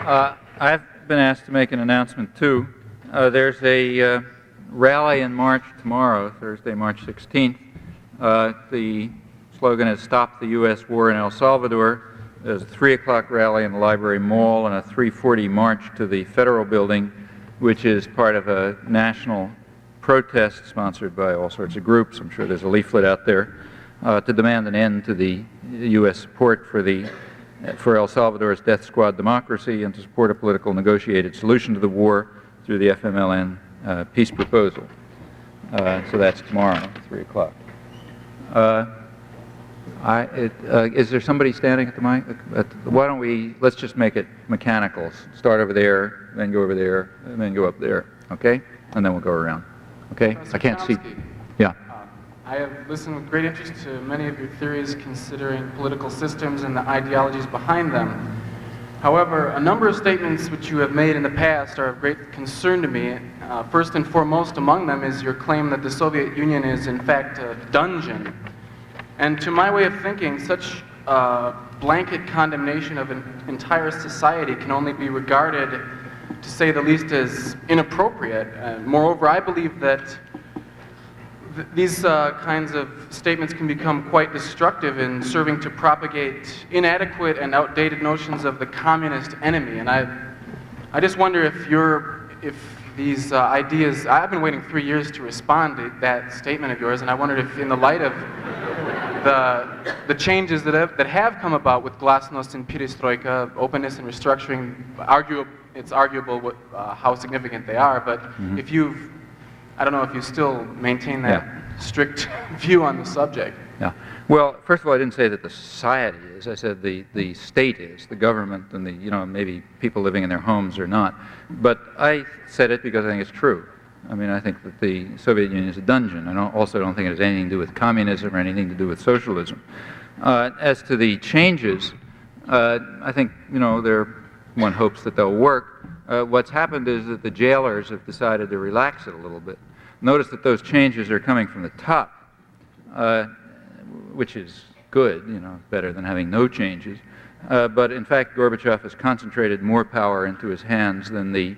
I've been asked to make an announcement too. There's a rally in March tomorrow, Thursday, March 16th. The slogan is "Stop the U.S. War in El Salvador." There's a 3 o'clock rally in the Library Mall and a 3:40 march to the Federal Building, which is part of a national protest sponsored by all sorts of groups. I'm sure there's a leaflet out there to demand an end to the U.S. support for El Salvador's death squad democracy and to support a political negotiated solution to the war through the FMLN peace proposal. So that's tomorrow, 3 o'clock. Is there somebody standing at the mic? Why don't we, let's just make it mechanical. Start over there, then go over there, and then go up there, okay? And then we'll go around, okay? Professor I can't Chomsky, see. Yeah. I have listened with great interest to many of your theories considering political systems and the ideologies behind them. However, a number of statements which you have made in the past are of great concern to me. First and foremost among them is your claim that the Soviet Union is in fact a dungeon. And to my way of thinking, such blanket condemnation of an entire society can only be regarded, to say the least, as inappropriate. Moreover, I believe that these kinds of statements can become quite destructive in serving to propagate inadequate and outdated notions of the communist enemy. And I just wonder if these ideas, I've been waiting 3 years to respond to that statement of yours, and I wondered if in the light of the changes that have come about with glasnost and perestroika, openness and restructuring, it's arguable how significant they are, but if I don't know if you still maintain that strict view on the subject. Yeah. Well, first of all, I didn't say that the society is. I said the state is, the government, and maybe people living in their homes or not. But I said it because I think it's true. I mean, I think that the Soviet Union is a dungeon. I also don't think it has anything to do with communism or anything to do with socialism. As to the changes, I think, one hopes that they'll work. What's happened is that the jailers have decided to relax it a little bit. Notice that those changes are coming from the top, which is good, better than having no changes. But in fact, Gorbachev has concentrated more power into his hands than the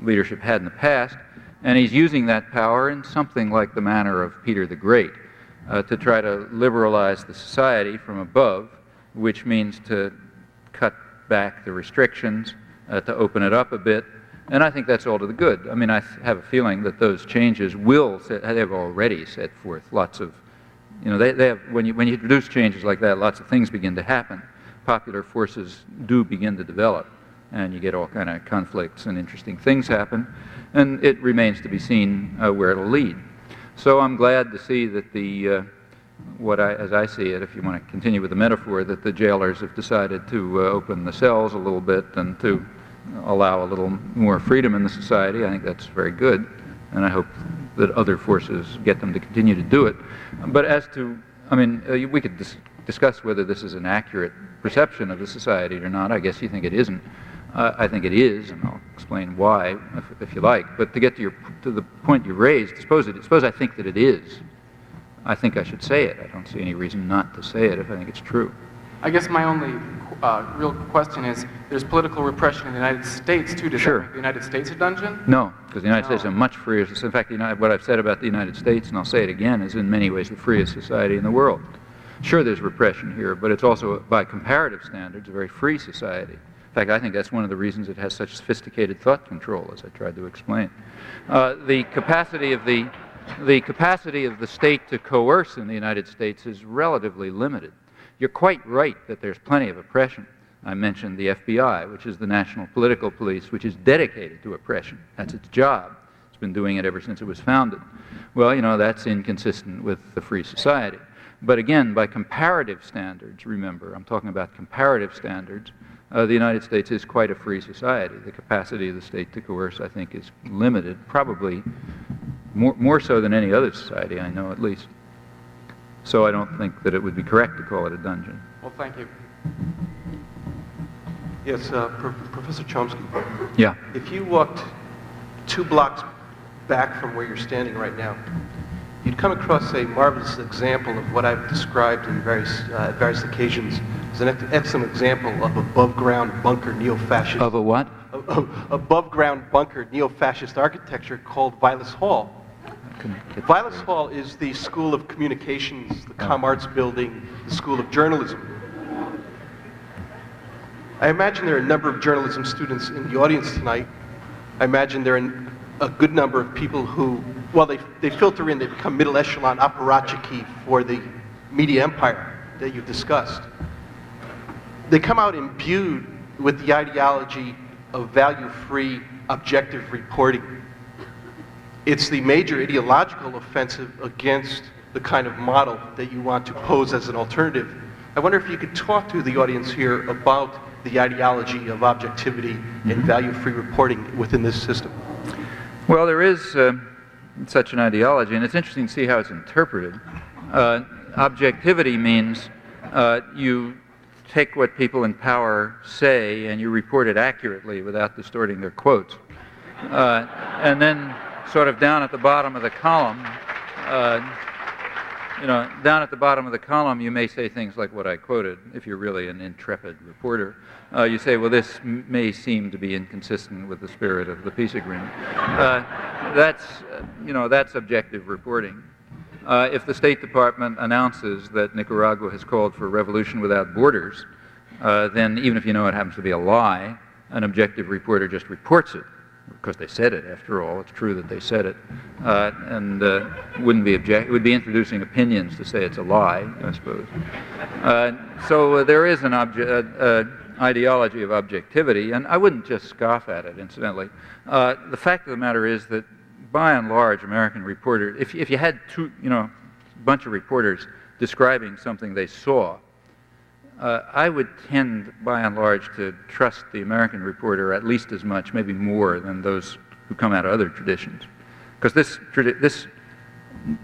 leadership had in the past, and he's using that power in something like the manner of Peter the Great, to try to liberalize the society from above, which means to cut back the restrictions, to open it up a bit, and I think that's all to the good. I mean, I have a feeling that those changes they've already set forth lots of, they have, when you introduce changes like that, lots of things begin to happen. Popular forces do begin to develop, and you get all kind of conflicts and interesting things happen, and it remains to be seen where it'll lead. So I'm glad to see that as I see it, if you want to continue with the metaphor, that the jailers have decided to open the cells a little bit and to allow a little more freedom in the society. I think that's very good, and I hope that other forces get them to continue to do it. But as to, we could discuss whether this is an accurate perception of the society or not. I guess you think it isn't. I think it is, and I'll explain why if you like. But to get to the point you raised, suppose I think that it is. I think I should say it. I don't see any reason not to say it if I think it's true. I guess my only real question is, there's political repression in the United States too. Does that make the United States a dungeon? No, because the United States is a much freer society. In fact, what I've said about the United States, and I'll say it again, is in many ways the freest society in the world. Sure, there's repression here, but it's also, by comparative standards, a very free society. In fact, I think that's one of the reasons it has such sophisticated thought control, as I tried to explain. The capacity of the state to coerce in the United States is relatively limited. You're quite right that there's plenty of oppression. I mentioned the FBI, which is the National Political Police, which is dedicated to oppression. That's its job. It's been doing it ever since it was founded. Well, that's inconsistent with the free society. But again, by comparative standards, remember, I'm talking about comparative standards, the United States is quite a free society. The capacity of the state to coerce, I think, is limited, probably more so than any other society I know, at least. So I don't think that it would be correct to call it a dungeon. Well, thank you. Yes, Professor Chomsky. Yeah. If you walked 2 blocks back from where you're standing right now, you'd come across a marvelous example of what I've described in various occasions is an excellent example of above-ground bunker neo-fascist. Of a what? Above-ground bunker neo-fascist architecture called Vilas Hall. Vilas Hall is the School of Communications, the Com Arts building, the School of Journalism. I imagine there are a number of journalism students in the audience tonight. I imagine there are a good number of people who, well, they filter in, they become middle echelon apparatchiki for the media empire that you've discussed. They come out imbued with the ideology of value-free, objective reporting. It's the major ideological offensive against the kind of model that you want to pose as an alternative. I wonder if you could talk to the audience here about the ideology of objectivity and value-free reporting within this system. Well, there is such an ideology, and it's interesting to see how it's interpreted. Objectivity means you take what people in power say and you report it accurately without distorting their quotes. And then sort of down at the bottom of the column, down at the bottom of the column, you may say things like what I quoted, if you're really an intrepid reporter. You say, well, this may seem to be inconsistent with the spirit of the peace agreement. That's objective reporting. If the State Department announces that Nicaragua has called for a revolution without borders, then even if you know it happens to be a lie, an objective reporter just reports it. Because they said it, after all. It's true that they said it. And wouldn't be it would be introducing opinions to say it's a lie, I suppose. So there is an ideology of objectivity, and I wouldn't just scoff at it, incidentally. The fact of the matter is that, by and large, American reporters, if you had a bunch of reporters describing something they saw, I would tend, by and large, to trust the American reporter at least as much, maybe more, than those who come out of other traditions. Because this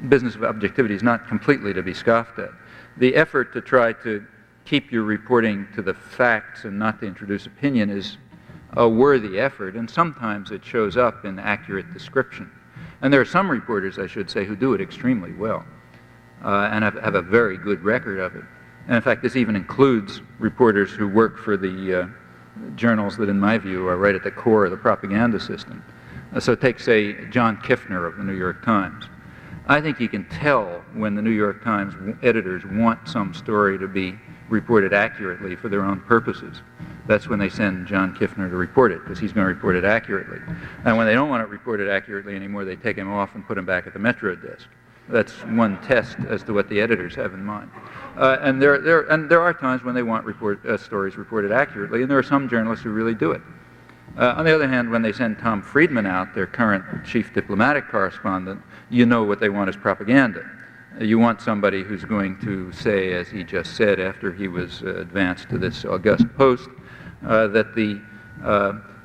business of objectivity is not completely to be scoffed at. The effort to try to keep your reporting to the facts and not to introduce opinion is a worthy effort, and sometimes it shows up in accurate description. And there are some reporters, I should say, who do it extremely well and have a very good record of it. And in fact, this even includes reporters who work for the journals that, in my view, are right at the core of the propaganda system. So take, say, John Kiffner of the New York Times. I think you can tell when the New York Times editors want some story to be reported accurately for their own purposes. That's when they send John Kiffner to report it, because he's going to report it accurately. And when they don't want it reported accurately anymore, they take him off and put him back at the Metro desk. That's one test as to what the editors have in mind. And there are times when they want stories reported accurately, and there are some journalists who really do it. On the other hand, when they send Tom Friedman out, their current chief diplomatic correspondent, you know what they want is propaganda. You want somebody who's going to say, as he just said after he was advanced to this august post, that the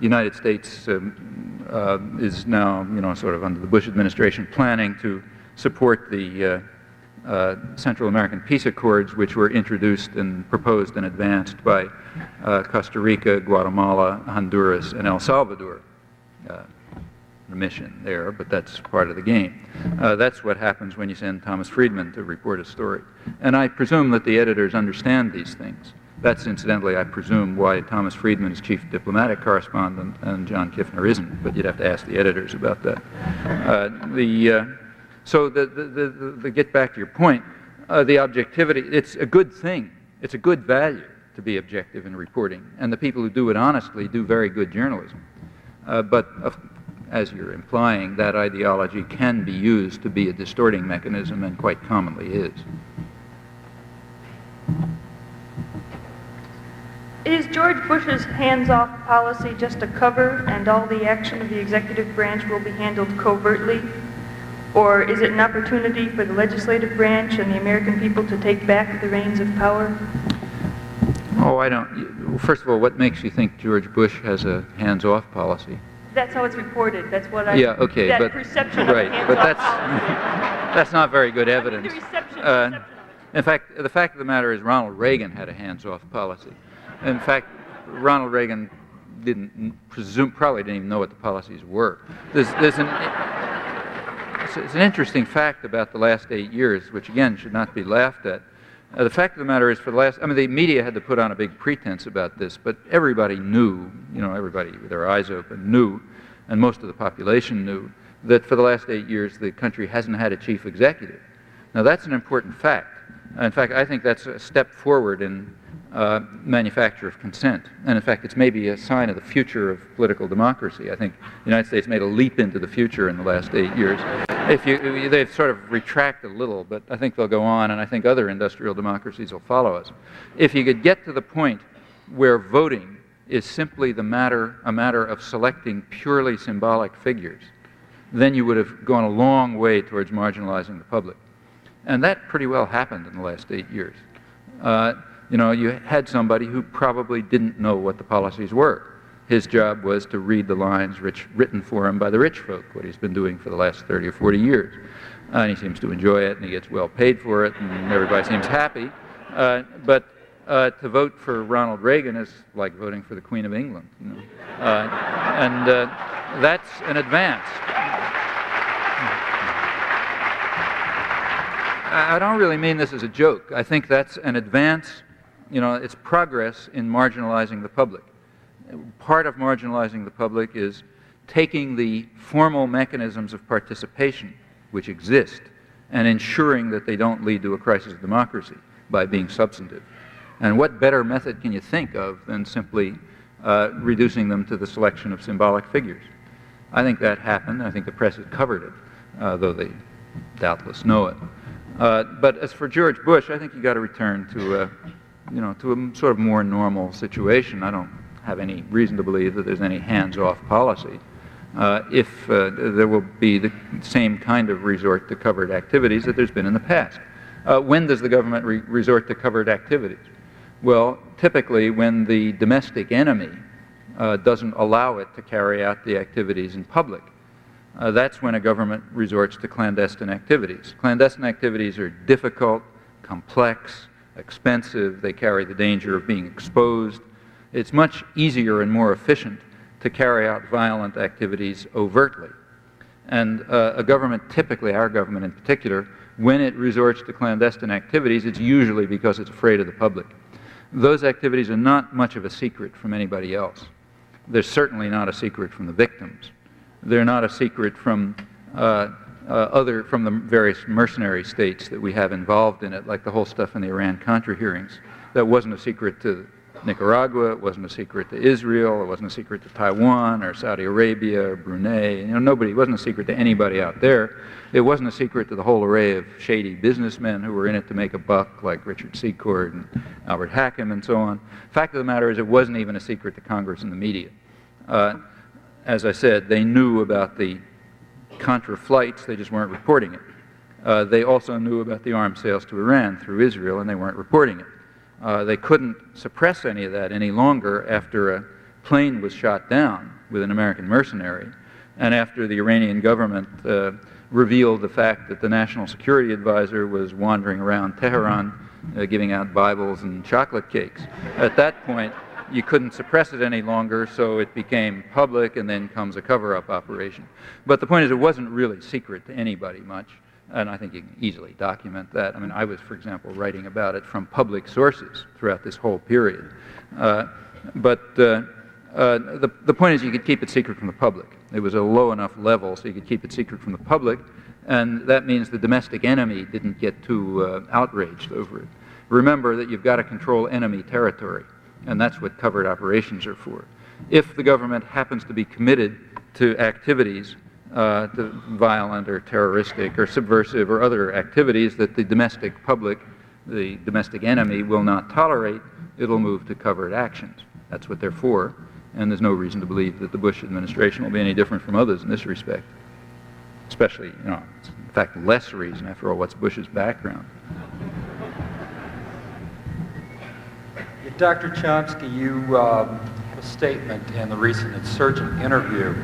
United States is now, sort of under the Bush administration, planning to support the Central American Peace Accords, which were introduced and proposed and advanced by Costa Rica, Guatemala, Honduras, and El Salvador. The mission there, but that's part of the game. That's what happens when you send Thomas Friedman to report a story. And I presume that the editors understand these things. That's, incidentally, I presume, why Thomas Friedman is chief diplomatic correspondent and John Kiffner isn't, but you'd have to ask the editors about that. So to get back to your point, the objectivity, it's a good thing. It's a good value to be objective in reporting. And the people who do it honestly do very good journalism. But as you're implying, that ideology can be used to be a distorting mechanism, and quite commonly is. Is George Bush's hands-off policy just a cover, and all the action of the executive branch will be handled covertly? Or is it an opportunity for the legislative branch and the American people to take back the reins of power? Oh, I don't. First of all, what makes you think George Bush has a hands-off policy? That's how it's reported. That's what I... Yeah, okay, that but... perception right, of a hands-off but policy. that's not very good evidence. I mean, the reception of it. In fact, the fact of the matter is Ronald Reagan had a hands-off policy. In fact, Ronald Reagan probably didn't even know what the policies were. It's an interesting fact about the last 8 years, which again should not be laughed at. The fact of the matter is, the media had to put on a big pretense about this, but everybody knew, everybody with their eyes open knew, and most of the population knew, that for the last 8 years the country hasn't had a chief executive. Now that's an important fact. In fact, I think that's a step forward in manufacture of consent. And in fact, it's maybe a sign of the future of political democracy. I think the United States made a leap into the future in the last 8 years. They've sort of retracted a little, but I think they'll go on, and I think other industrial democracies will follow us. If you could get to the point where voting is simply a matter of selecting purely symbolic figures, then you would have gone a long way towards marginalizing the public. And that pretty well happened in the last 8 years. You had somebody who probably didn't know what the policies were. His job was to read the lines written for him by the rich folk, what he's been doing for the last 30 or 40 years. And he seems to enjoy it, and he gets well paid for it, and everybody seems happy. But to vote for Ronald Reagan is like voting for the Queen of England. That's an advance. I don't really mean this as a joke. I think that's an advance, it's progress in marginalizing the public. Part of marginalizing the public is taking the formal mechanisms of participation which exist and ensuring that they don't lead to a crisis of democracy by being substantive. And what better method can you think of than simply reducing them to the selection of symbolic figures? I think that happened. I think the press has covered it, though they doubtless know it. But as for George Bush, I think you got to return to a sort of more normal situation. I don't have any reason to believe that there's any hands-off policy. If there will be the same kind of resort to covered activities that there's been in the past. When does the government resort to covered activities? Well, typically when the domestic enemy doesn't allow it to carry out the activities in public. That's when a government resorts to clandestine activities. Clandestine activities are difficult, complex, expensive. They carry the danger of being exposed. It's much easier and more efficient to carry out violent activities overtly. And a government, typically our government in particular, when it resorts to clandestine activities, it's usually because it's afraid of the public. Those activities are not much of a secret from anybody else. They're certainly not a secret from the victims. They're not a secret from from the various mercenary states that we have involved in it, like the whole stuff in the Iran-Contra hearings. That wasn't a secret to Nicaragua, it wasn't a secret to Israel, it wasn't a secret to Taiwan or Saudi Arabia or Brunei. It wasn't a secret to anybody out there. It wasn't a secret to the whole array of shady businessmen who were in it to make a buck, like Richard Secord and Albert Hakim and so on. Fact of the matter is, it wasn't even a secret to Congress and the media. As I said, they knew about the Contra flights, they just weren't reporting it. They also knew about the arms sales to Iran through Israel, and they weren't reporting it. They couldn't suppress any of that any longer after a plane was shot down with an American mercenary, and after the Iranian government revealed the fact that the National Security Advisor was wandering around Tehran giving out Bibles and chocolate cakes. At that point, you couldn't suppress it any longer, so it became public, and then comes a cover-up operation. But the point is, it wasn't really secret to anybody much, and I think you can easily document that. I mean, I was, for example, writing about it from public sources throughout this whole period. But the point is, you could keep it secret from the public. It was a low enough level so you could keep it secret from the public, and that means the domestic enemy didn't get too outraged over it. Remember that you've got to control enemy territory, and that's what covert operations are for. If the government happens to be committed to activities, to violent or terroristic or subversive or other activities that the domestic public, the domestic enemy, will not tolerate, it'll move to covert actions. That's what they're for, and there's no reason to believe that the Bush administration will be any different from others in this respect. Especially, in fact, less reason. After all, what's Bush's background? Dr. Chomsky, you had a statement in the recent Insurgent interview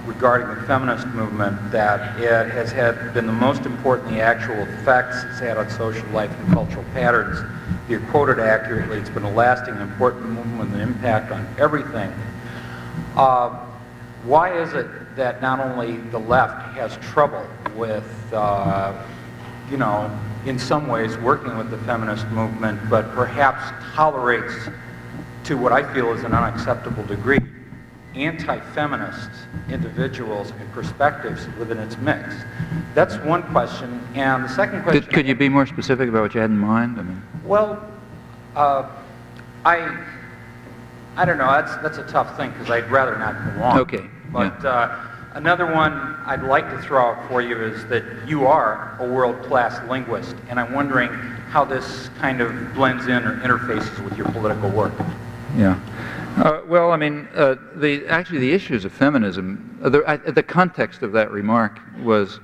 regarding the feminist movement that it has been the most important the actual effects it's had on social life and cultural patterns. If you're quoted accurately, it's been a lasting and important movement with an impact on everything. Why is it that not only the left has trouble with you know, in some ways working with the feminist movement, but perhaps tolerates, to what I feel is an unacceptable degree, anti-feminist individuals and perspectives within its mix. That's one question. And the second question... Could you be more specific about what you had in mind? I mean, well, I don't know. That's a tough thing because I'd rather not go on. Okay. But another one I'd like to throw out for you is that you are a world-class linguist, and I'm wondering how this kind of blends in or interfaces with your political work. Yeah. Well, I mean, actually the issues of feminism, the context of that remark was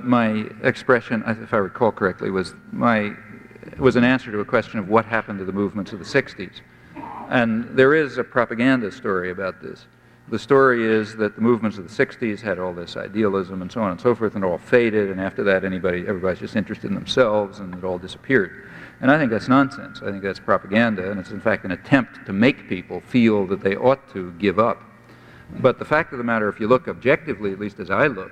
my expression, if I recall correctly, was an answer to a question of what happened to the movements of the 60s. And there is a propaganda story about this. The story is that the movements of the 60s had all this idealism and so on and so forth, and it all faded, and after that everybody's just interested in themselves, and it all disappeared. And I think that's nonsense. I think that's propaganda, and it's in fact an attempt to make people feel that they ought to give up. But the fact of the matter, if you look objectively, at least as I look,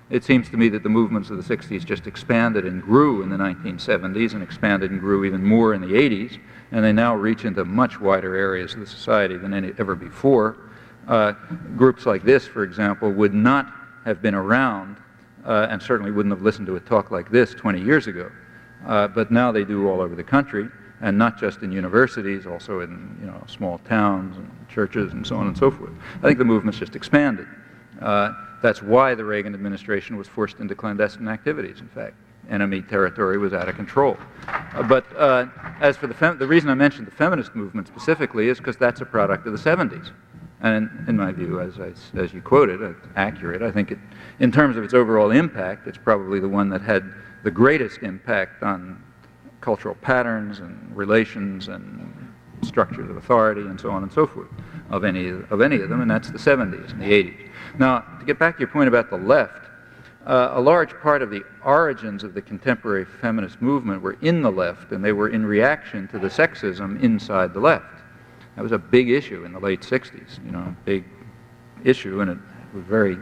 it seems to me that the movements of the 60s just expanded and grew in the 1970s, and expanded and grew even more in the 80s, and they now reach into much wider areas of the society than ever before. Groups like this, for example, would not have been around, and certainly wouldn't have listened to a talk like this 20 years ago. But now they do all over the country, and not just in universities, also in small towns and churches and so on and so forth. I think the movement's just expanded. That's why the Reagan administration was forced into clandestine activities, in fact. Enemy territory was out of control. But as for the reason I mentioned the feminist movement specifically is because that's a product of the 70s. And in my view, as you quoted, it's accurate. I think in terms of its overall impact, it's probably the one that had the greatest impact on cultural patterns and relations and structures of authority and so on and so forth of any of them, and that's the 70s and the 80s. Now, to get back to your point about the left, a large part of the origins of the contemporary feminist movement were in the left, and they were in reaction to the sexism inside the left. That was a big issue in the late 60s, a big issue, and it was a very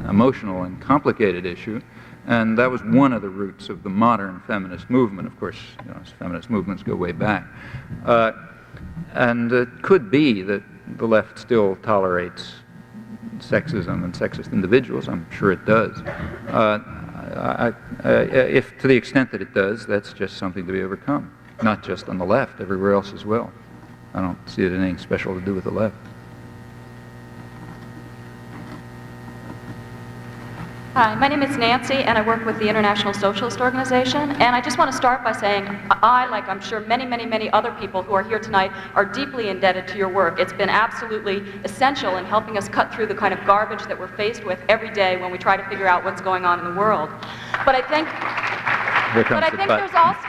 emotional and complicated issue. And that was one of the roots of the modern feminist movement. Of course, feminist movements go way back. And it could be that the left still tolerates sexism and sexist individuals. I'm sure it does. If to the extent that it does, that's just something to be overcome. Not just on the left, everywhere else as well. I don't see it as anything special to do with the left. Hi, my name is Nancy, and I work with the International Socialist Organization. And I just want to start by saying I, like I'm sure many, many, many other people who are here tonight, are deeply indebted to your work. It's been absolutely essential in helping us cut through the kind of garbage that we're faced with every day when we try to figure out what's going on in the world. But I think there's also,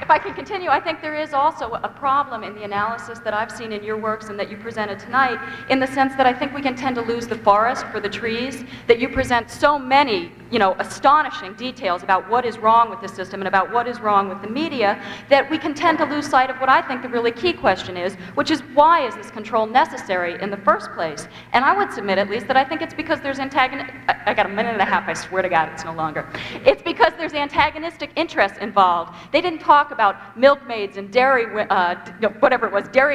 if I can continue, I think there is also a problem in the analysis that I've seen in your works and that you presented tonight, in the sense that I think we can tend to lose the forest for the trees, that you present so many, astonishing details about what is wrong with the system and about what is wrong with the media, that we can tend to lose sight of what I think the really key question is, which is why is this control necessary in the first place? And I would submit at least that I think it's because there's I got a minute and a half, I swear to God it's no longer. It's because there's antagonistic interests involved. They didn't talk about milkmaids and dairy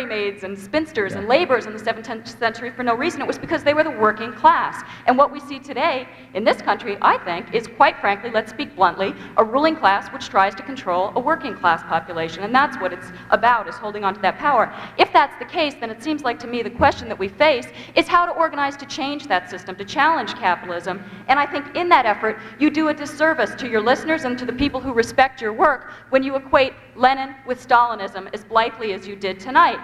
maids and spinsters and laborers in the 17th century for no reason. It was because they were the working class. And what we see today in this country, I think, is quite frankly, let's speak bluntly, a ruling class which tries to control a working class population. And that's what it's about, is holding on to that power. If that's the case, then it seems like to me the question that we face is how to organize to change that system, to challenge capitalism. And I think in that effort, you do a disservice to your listeners and to the people who respect your work when you equate Lenin with Stalinism as blithely as you did tonight.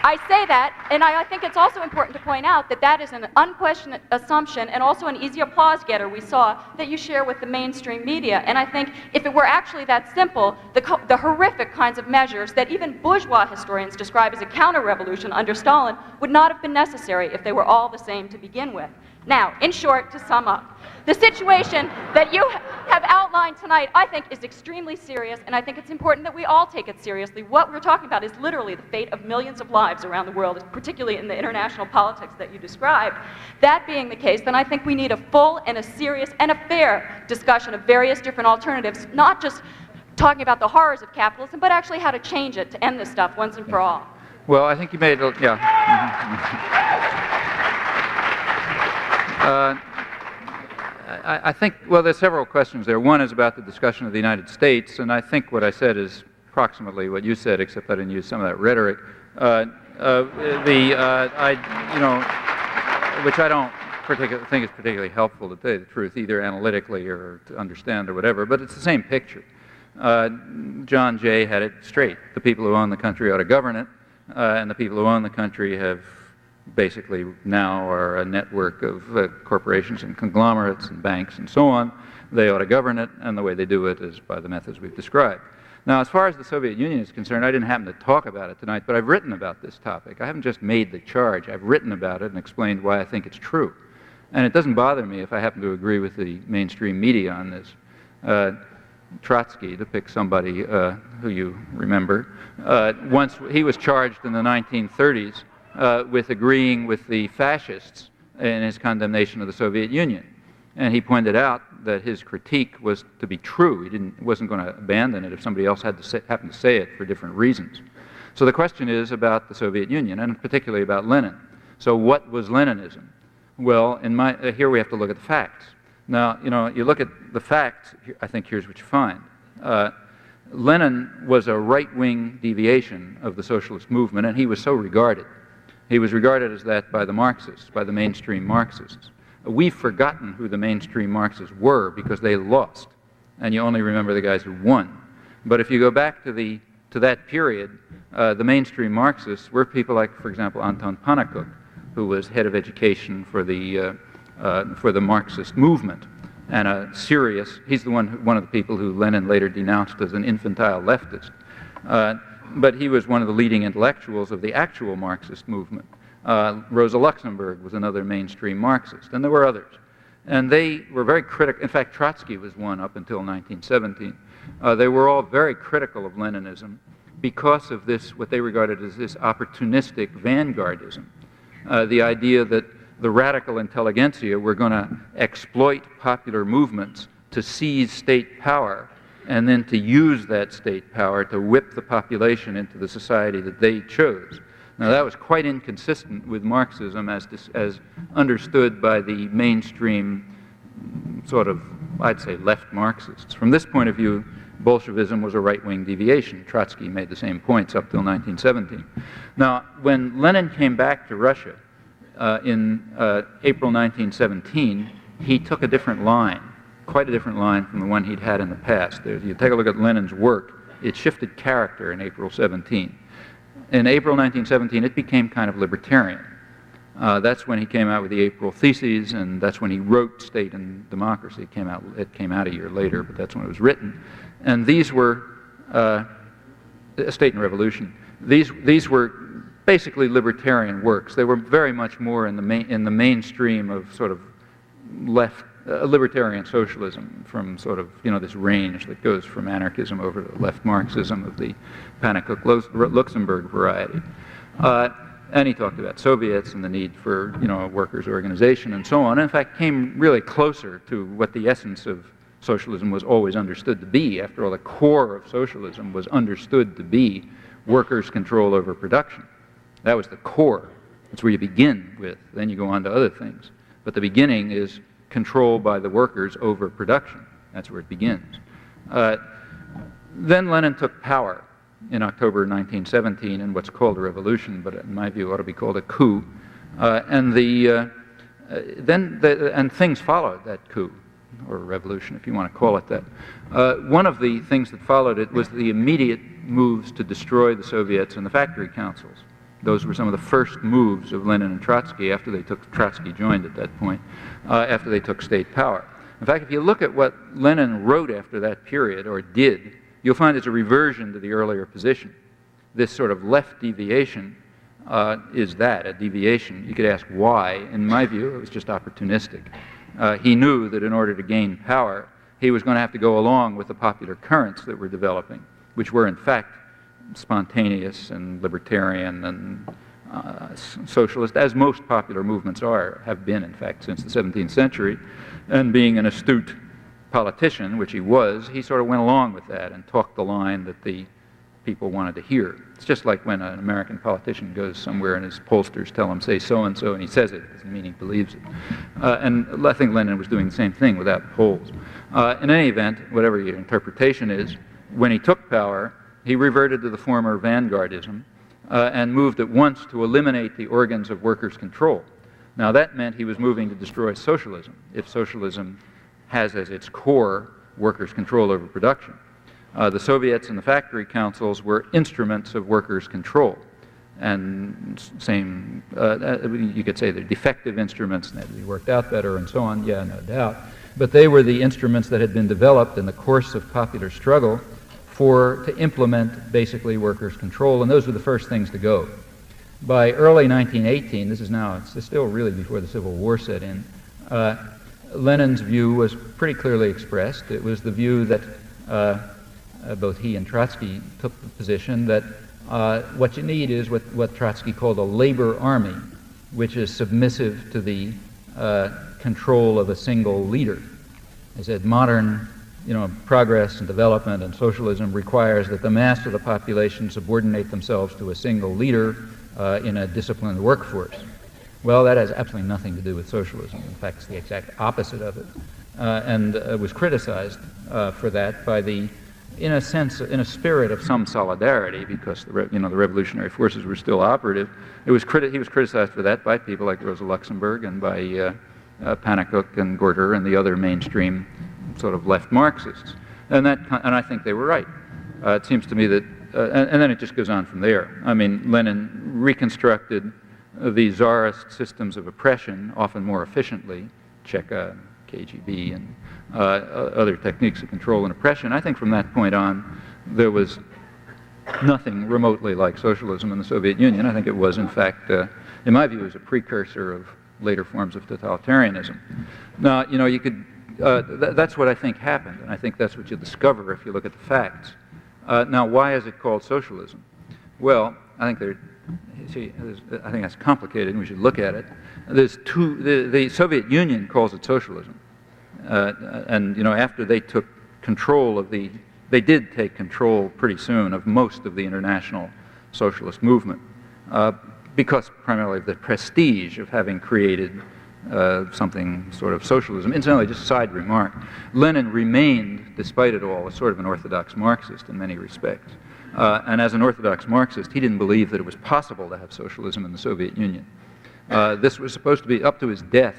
I say that, and I think it's also important to point out that that is an unquestioned assumption and also an easy applause getter we saw that you share with the mainstream media. And I think if it were actually that simple, the horrific kinds of measures that even bourgeois historians describe as a counter-revolution under Stalin would not have been necessary if they were all the same to begin with. Now, in short, to sum up, the situation that you have outlined tonight, I think, is extremely serious, and I think it's important that we all take it seriously. What we're talking about is literally the fate of millions of lives around the world, particularly in the international politics that you described. That being the case, then I think we need a full and a serious and a fair discussion of various different alternatives, not just talking about the horrors of capitalism, but actually how to change it to end this stuff once and for all. Well, I think you made it, yeah. I think, well, there's several questions there. One is about the discussion of the United States, and I think what I said is approximately what you said, except I didn't use some of that rhetoric. Which I don't think is particularly helpful, to tell you the truth, either analytically or to understand or whatever, but it's the same picture. John Jay had it straight. The people who own the country ought to govern it, and the people who own the country have basically now are a network of corporations and conglomerates and banks and so on. They ought to govern it, and the way they do it is by the methods we've described. Now, as far as the Soviet Union is concerned, I didn't happen to talk about it tonight, but I've written about this topic. I haven't just made the charge. I've written about it and explained why I think it's true. And it doesn't bother me if I happen to agree with the mainstream media on this. Trotsky, to pick somebody who you remember, once he was charged in the 1930s with agreeing with the fascists in his condemnation of the Soviet Union. And he pointed out that his critique was to be true. He wasn't going to abandon it if somebody else happened to say it for different reasons. So the question is about the Soviet Union, and particularly about Lenin. So what was Leninism? Well, here we have to look at the facts. Now, you look at the facts, I think here's what you find. Lenin was a right-wing deviation of the socialist movement, and he was so regarded. He was regarded as that by the Marxists, by the mainstream Marxists. We've forgotten who the mainstream Marxists were because they lost, and you only remember the guys who won. But if you go back to that period, the mainstream Marxists were people like, for example, Anton Pannekoek, who was head of education for the Marxist movement, and he's one of the people who Lenin later denounced as an infantile leftist. But he was one of the leading intellectuals of the actual Marxist movement. Rosa Luxemburg was another mainstream Marxist, and there were others. And they were very critical. In fact, Trotsky was one up until 1917. They were all very critical of Leninism because of this, what they regarded as this opportunistic vanguardism. The idea that the radical intelligentsia were going to exploit popular movements to seize state power and then to use that state power to whip the population into the society that they chose. Now, that was quite inconsistent with Marxism as understood by the mainstream sort of, I'd say, left Marxists. From this point of view, Bolshevism was a right-wing deviation. Trotsky made the same points up till 1917. Now, when Lenin came back to Russia in April 1917, he took a different line, quite a different line from the one he'd had in the past. If you take a look at Lenin's work, it shifted character in April 17. In April 1917, it became kind of libertarian. That's when he came out with the April Theses, and that's when he wrote State and Democracy. It came out a year later, but that's when it was written. And these were State and Revolution. These were basically libertarian works. They were very much more in the mainstream of sort of left libertarian socialism, from sort of this range that goes from anarchism over to left Marxism of the Pannekoek-Luxemburg variety. And he talked about Soviets and the need for workers' organization and so on. And in fact, came really closer to what the essence of socialism was always understood to be. After all, the core of socialism was understood to be workers' control over production. That was the core. That's where you begin with. Then you go on to other things. But the beginning is control by the workers over production. That's where it begins. Then Lenin took power in October 1917 in what's called a revolution, but in my view ought to be called a coup. And things followed that coup, or revolution if you want to call it that. One of the things that followed it was the immediate moves to destroy the Soviets and the factory councils. Those were some of the first moves of Lenin and Trotsky after Trotsky joined at that point, after they took state power. In fact, if you look at what Lenin wrote after that period, or did, you'll find it's a reversion to the earlier position. This sort of left deviation is a deviation. You could ask why. In my view, it was just opportunistic. He knew that in order to gain power, he was going to have to go along with the popular currents that were developing, which were in fact spontaneous and libertarian and socialist, as most popular movements have been, in fact, since the 17th century. And being an astute politician, which he was, he sort of went along with that and talked the line that the people wanted to hear. It's just like when an American politician goes somewhere and his pollsters tell him, say so-and-so, and he says it, doesn't mean he believes it. And I think Lenin was doing the same thing without polls. In any event, whatever your interpretation is, when he took power, he reverted to the former vanguardism and moved at once to eliminate the organs of workers' control. Now that meant he was moving to destroy socialism, if socialism has as its core workers' control over production. The Soviets and the factory councils were instruments of workers' control. And same, you could say they're defective instruments, and they worked out better and so on, yeah, no doubt. But they were the instruments that had been developed in the course of popular struggle to implement basically workers' control, and those were the first things to go. By early 1918, it's still really before the Civil War set in, Lenin's view was pretty clearly expressed. It was the view that both he and Trotsky took the position that what you need is what Trotsky called a labor army, which is submissive to the control of a single leader. He said modern progress and development and socialism requires that the mass of the population subordinate themselves to a single leader in a disciplined workforce. Well, that has absolutely nothing to do with socialism. In fact, it's the exact opposite of it, and was criticized for that by in a spirit of some solidarity, because the revolutionary forces were still operative. He was criticized for that by people like Rosa Luxemburg and by Pannekoek and Gorter and the other mainstream sort of left Marxists, and I think they were right. It seems to me that, and then it just goes on from there. I mean, Lenin reconstructed the czarist systems of oppression often more efficiently, Cheka, KGB, and other techniques of control and oppression. I think from that point on, there was nothing remotely like socialism in the Soviet Union. I think it was, in fact, in my view, it was a precursor of later forms of totalitarianism. Now, you could, that's what I think happened, and I think that's what you discover if you look at the facts. Now, why is it called socialism? Well, I think that's complicated, and we should look at it. The Soviet Union calls it socialism, and after they took control they did take control pretty soon of most of the international socialist movement, because primarily of the prestige of having created something sort of socialism. Incidentally, just a side remark, Lenin remained, despite it all, a sort of an orthodox Marxist in many respects. And as an orthodox Marxist, he didn't believe that it was possible to have socialism in the Soviet Union. This was supposed to be up to his death,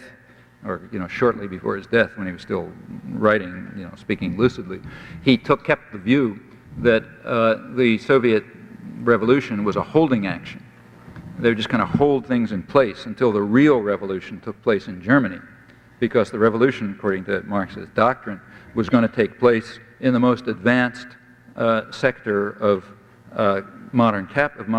or shortly before his death, when he was still writing, speaking lucidly. He kept the view that the Soviet revolution was a holding action. They would just kind of hold things in place until the real revolution took place in Germany, because the revolution, according to Marxist doctrine, was going to take place in the most advanced sector of modern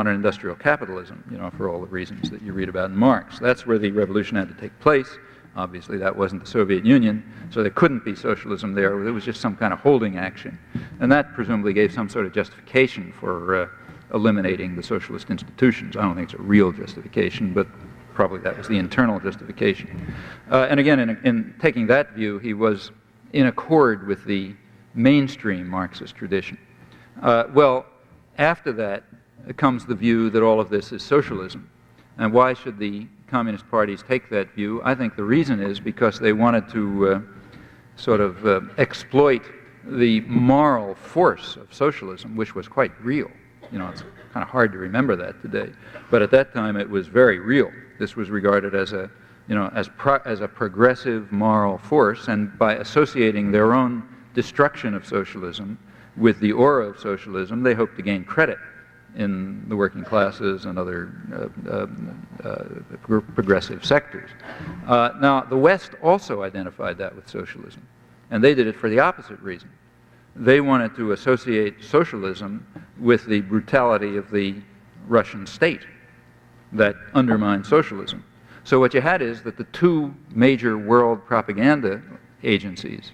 industrial capitalism, for all the reasons that you read about in Marx. That's where the revolution had to take place. Obviously, that wasn't the Soviet Union, so there couldn't be socialism there. It was just some kind of holding action. And that presumably gave some sort of justification for eliminating the socialist institutions. I don't think it's a real justification, but probably that was the internal justification. And again, in taking that view, he was in accord with the mainstream Marxist tradition. Well, after that comes the view that all of this is socialism. And why should the communist parties take that view? I think the reason is because they wanted to exploit the moral force of socialism, which was quite real. It's kind of hard to remember that today, but at that time it was very real. This was regarded as a progressive moral force, and by associating their own destruction of socialism with the aura of socialism, they hoped to gain credit in the working classes and other progressive sectors. Now, the West also identified that with socialism, and they did it for the opposite reason. They wanted to associate socialism with the brutality of the Russian state that undermined socialism. So what you had is that the two major world propaganda agencies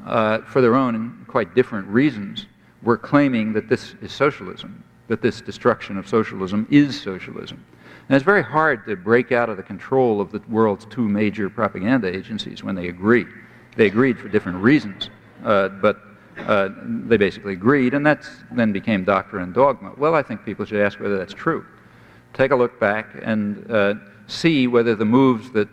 for their own and quite different reasons, were claiming that this is socialism, that this destruction of socialism is socialism. And it's very hard to break out of the control of the world's two major propaganda agencies when they agree. They agreed for different reasons, but they basically agreed, and that then became doctrine and dogma. Well, I think people should ask whether that's true. Take a look back and see whether the moves that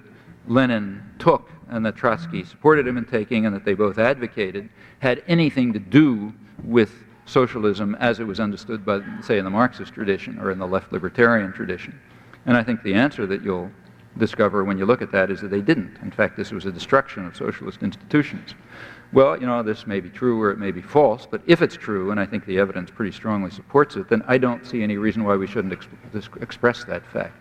Lenin took and that Trotsky supported him in taking and that they both advocated had anything to do with socialism as it was understood by, say, in the Marxist tradition or in the left libertarian tradition. And I think the answer that you'll discover when you look at that is that they didn't. In fact, this was a destruction of socialist institutions. Well, you know, this may be true or it may be false, but if it's true, and I think the evidence pretty strongly supports it, then I don't see any reason why we shouldn't express that fact.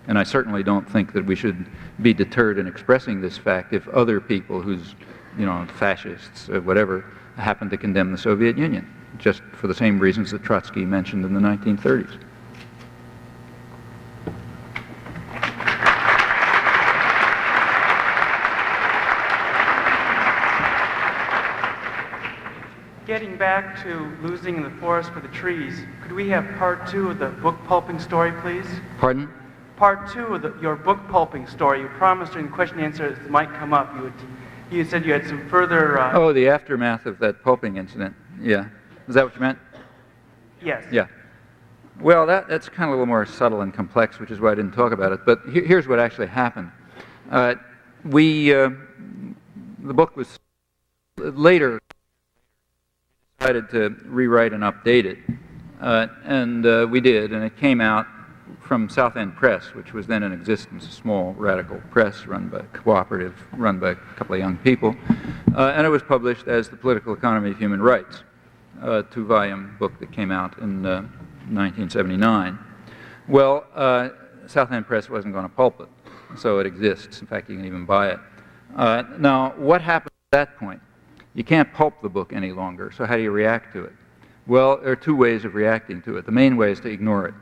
And I certainly don't think that we should be deterred in expressing this fact if other people who's, you know, fascists or whatever, happen to condemn the Soviet Union, just for the same reasons that Trotsky mentioned in the 1930s. Getting back to losing in the forest for the trees, could we have part 2 of the book pulping story, please? Pardon? Part 2 of your book pulping story. You promised during the question and answer it might come up. You said you had some further... Oh, the aftermath of that pulping incident. Yeah. Is that what you meant? Yes. Yeah. Well, that's kind of a little more subtle and complex, which is why I didn't talk about it. But here's what actually happened. The book was later decided to rewrite and update it, and we did, and it came out from South End Press, which was then in existence, a small radical press run by cooperative, run by a couple of young people, and it was published as The Political Economy of Human Rights, a 2-volume book that came out in 1979. Well, South End Press wasn't going to pulp it, so it exists. In fact, you can even buy it. Now, what happened at that point? You can't pulp the book any longer, so how do you react to it? Well, there are 2 ways of reacting to it. The main way is to ignore it.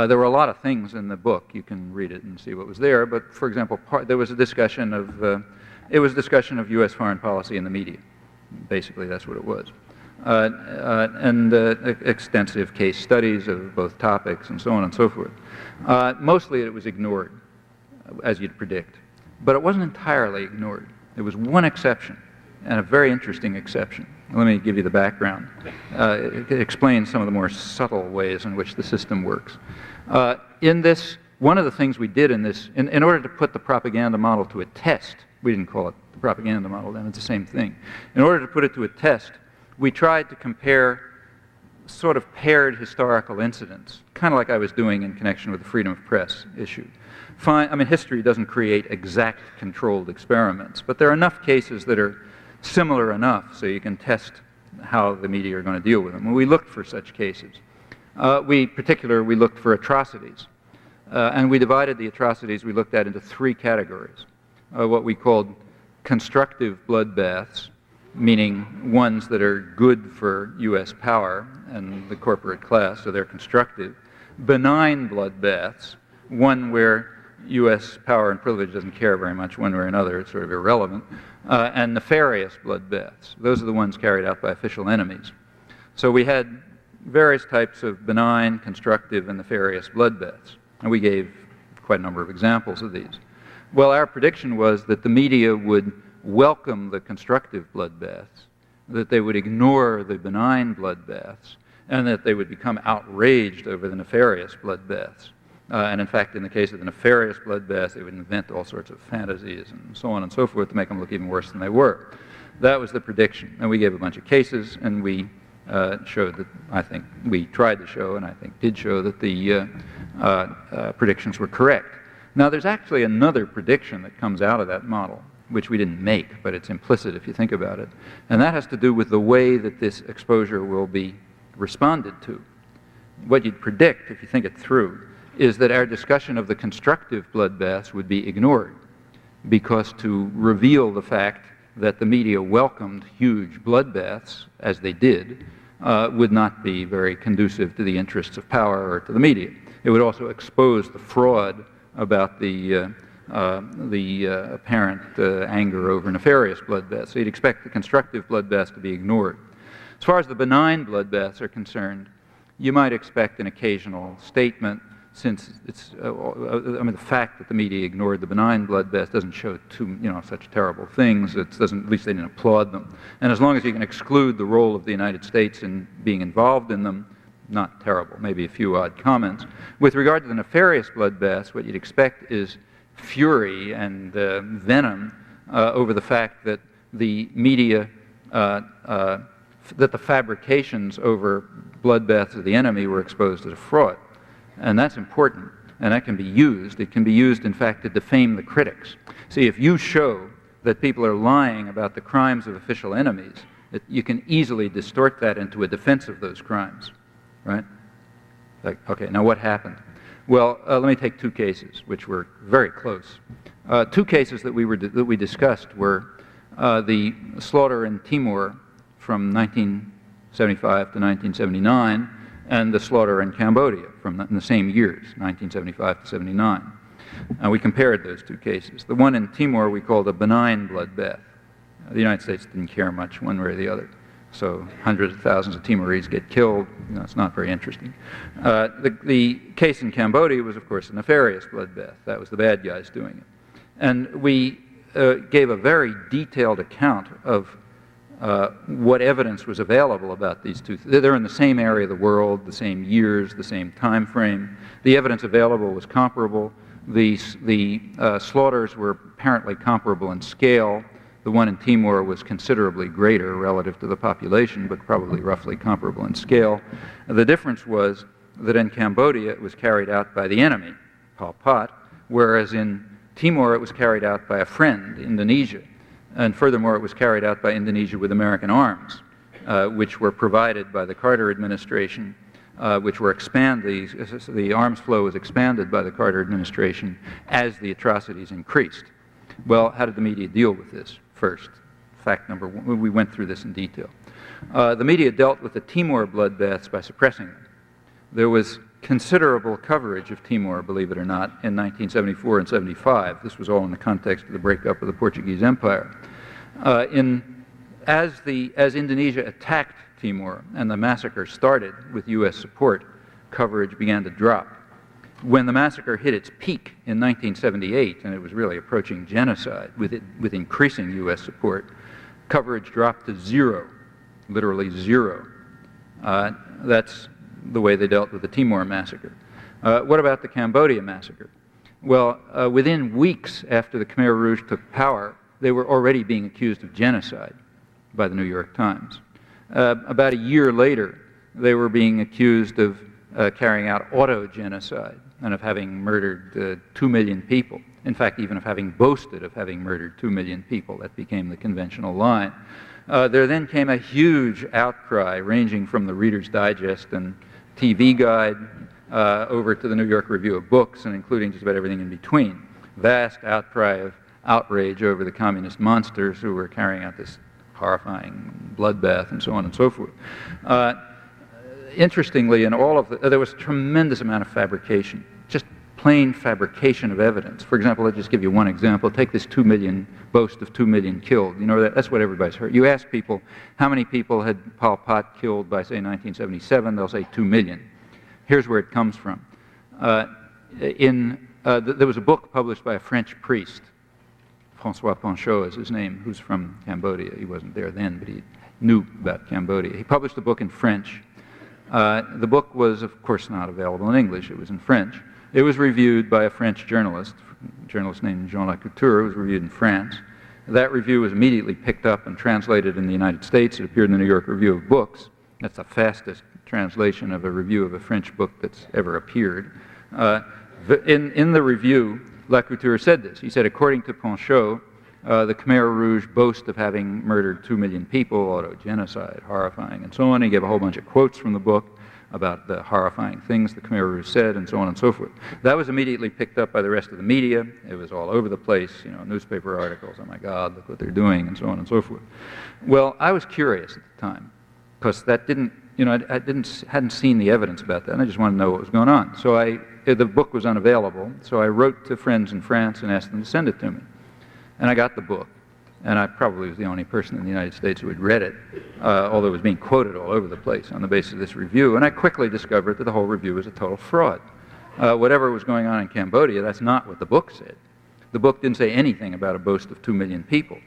There were a lot of things in the book. You can read it and see what was there, but for example, there was a discussion of, U.S. foreign policy in the media. Basically, that's what it was. And extensive case studies of both topics and so on and so forth. Mostly it was ignored, as you'd predict. But it wasn't entirely ignored. There was one exception, and a very interesting exception. Let me give you the background. It explains some of the more subtle ways in which the system works. In this, one of the things we did in this, in order to put the propaganda model to a test, we didn't call it the propaganda model then, it's the same thing. In order to put it to a test, we tried to compare sort of paired historical incidents, kind of like I was doing in connection with the freedom of press issue. I mean, history doesn't create exact controlled experiments, but there are enough cases that are similar enough so you can test how the media are going to deal with them. And we looked for such cases. We looked for atrocities. And we divided the atrocities we looked at into 3 categories. What we called constructive bloodbaths, meaning ones that are good for U.S. power and the corporate class, so they're constructive. Benign bloodbaths, one where U.S. power and privilege doesn't care very much one way or another, it's sort of irrelevant. And nefarious bloodbaths. Those are the ones carried out by official enemies. So we had various types of benign, constructive, and nefarious bloodbaths. And we gave quite a number of examples of these. Well, our prediction was that the media would welcome the constructive bloodbaths, that they would ignore the benign bloodbaths, and that they would become outraged over the nefarious bloodbaths. And in fact, in the case of the nefarious bloodbaths, they would invent all sorts of fantasies and so on and so forth to make them look even worse than they were. That was the prediction. And we gave a bunch of cases, and we showed that, I think, we tried to show, and I think did show, that the predictions were correct. Now, there's actually another prediction that comes out of that model, which we didn't make, but it's implicit if you think about it. And that has to do with the way that this exposure will be responded to. What you'd predict, if you think it through, is that our discussion of the constructive bloodbaths would be ignored, because to reveal the fact that the media welcomed huge bloodbaths, as they did, would not be very conducive to the interests of power or to the media. It would also expose the fraud about the the apparent anger over nefarious bloodbaths. So you'd expect the constructive bloodbaths to be ignored. As far as the benign bloodbaths are concerned, you might expect an occasional statement, since it's, the fact that the media ignored the benign bloodbaths doesn't show such terrible things. It doesn't, at least they didn't applaud them. And as long as you can exclude the role of the United States in being involved in them, not terrible, maybe a few odd comments. With regard to the nefarious bloodbaths, what you'd expect is fury and venom over the fact that the media, that the fabrications over bloodbaths of the enemy were exposed as a fraud. And that's important, and that can be used. It can be used, in fact, to defame the critics. See, if you show that people are lying about the crimes of official enemies, you can easily distort that into a defense of those crimes, right? Like, okay, now what happened? Well, let me take two cases, which were very close. Two cases that we discussed were the slaughter in Timor from 1975 to 1979, and the slaughter in Cambodia in the same years, 1975 to 79. We compared those two cases. The one in Timor we called a benign bloodbath. The United States didn't care much one way or the other. So hundreds of thousands of Timorese get killed. It's not very interesting. The case in Cambodia was, of course, a nefarious bloodbath. That was the bad guys doing it. And we gave a very detailed account of what evidence was available about these two. They're in the same area of the world, the same years, the same time frame. The evidence available was comparable. The slaughters were apparently comparable in scale. The one in Timor was considerably greater relative to the population, but probably roughly comparable in scale. The difference was that in Cambodia it was carried out by the enemy, Pol Pot, whereas in Timor it was carried out by a friend, Indonesia. And furthermore, it was carried out by Indonesia with American arms, which were provided by the Carter administration, which were the arms flow was expanded by the Carter administration as the atrocities increased. Well, how did the media deal with this first? Fact number one, we went through this in detail. The media dealt with the Timor bloodbaths by suppressing them. There was considerable coverage of Timor, believe it or not, in 1974 and 75. This was all in the context of the breakup of the Portuguese Empire. As Indonesia attacked Timor and the massacre started with U.S. support, coverage began to drop. When the massacre hit its peak in 1978, and it was really approaching genocide with increasing U.S. support, coverage dropped to zero, literally zero. That's the way they dealt with the Timor massacre. What about the Cambodia massacre? Well, within weeks after the Khmer Rouge took power, they were already being accused of genocide by the New York Times. About a year later, they were being accused of carrying out auto-genocide and of having murdered 2 million people. In fact, even of having boasted of having murdered 2 million people. That became the conventional line. There then came a huge outcry ranging from the Reader's Digest and TV Guide over to the New York Review of Books, and including just about everything in between. Vast outcry of outrage over the communist monsters who were carrying out this horrifying bloodbath and so on and so forth. Interestingly, in all of there was a tremendous amount of fabrication, just plain fabrication of evidence. For example, I'll just give you one example. Take this 2 million boast of 2 million killed. You know, that's what everybody's heard. You ask people, how many people had Pol Pot killed by, say, 1977? They'll say 2 million. Here's where it comes from. There was a book published by a French priest, François Panchaud is his name, who's from Cambodia. He wasn't there then, but he knew about Cambodia. He published a book in French. The book was, of course, not available in English. It was in French. It was reviewed by a French journalist named Jean Lacouture. It was reviewed in France. That review was immediately picked up and translated in the United States. It appeared in the New York Review of Books. That's the fastest translation of a review of a French book that's ever appeared. In the review, Lacouture said this. He said, according to Panchaud, the Khmer Rouge boast of having murdered 2 million people, auto-genocide, horrifying, and so on. He gave a whole bunch of quotes from the book about the horrifying things the Khmer Rouge said, and so on and so forth. That was immediately picked up by the rest of the media. It was all over the place, newspaper articles, oh my God, look what they're doing, and so on and so forth. Well, I was curious at the time, because that didn't hadn't seen the evidence about that, and I just wanted to know what was going on. So the book was unavailable, so I wrote to friends in France and asked them to send it to me. And I got the book, and I probably was the only person in the United States who had read it, although it was being quoted all over the place on the basis of this review. And I quickly discovered that the whole review was a total fraud. Whatever was going on in Cambodia, that's not what the book said. The book didn't say anything about a boast of 2 million people.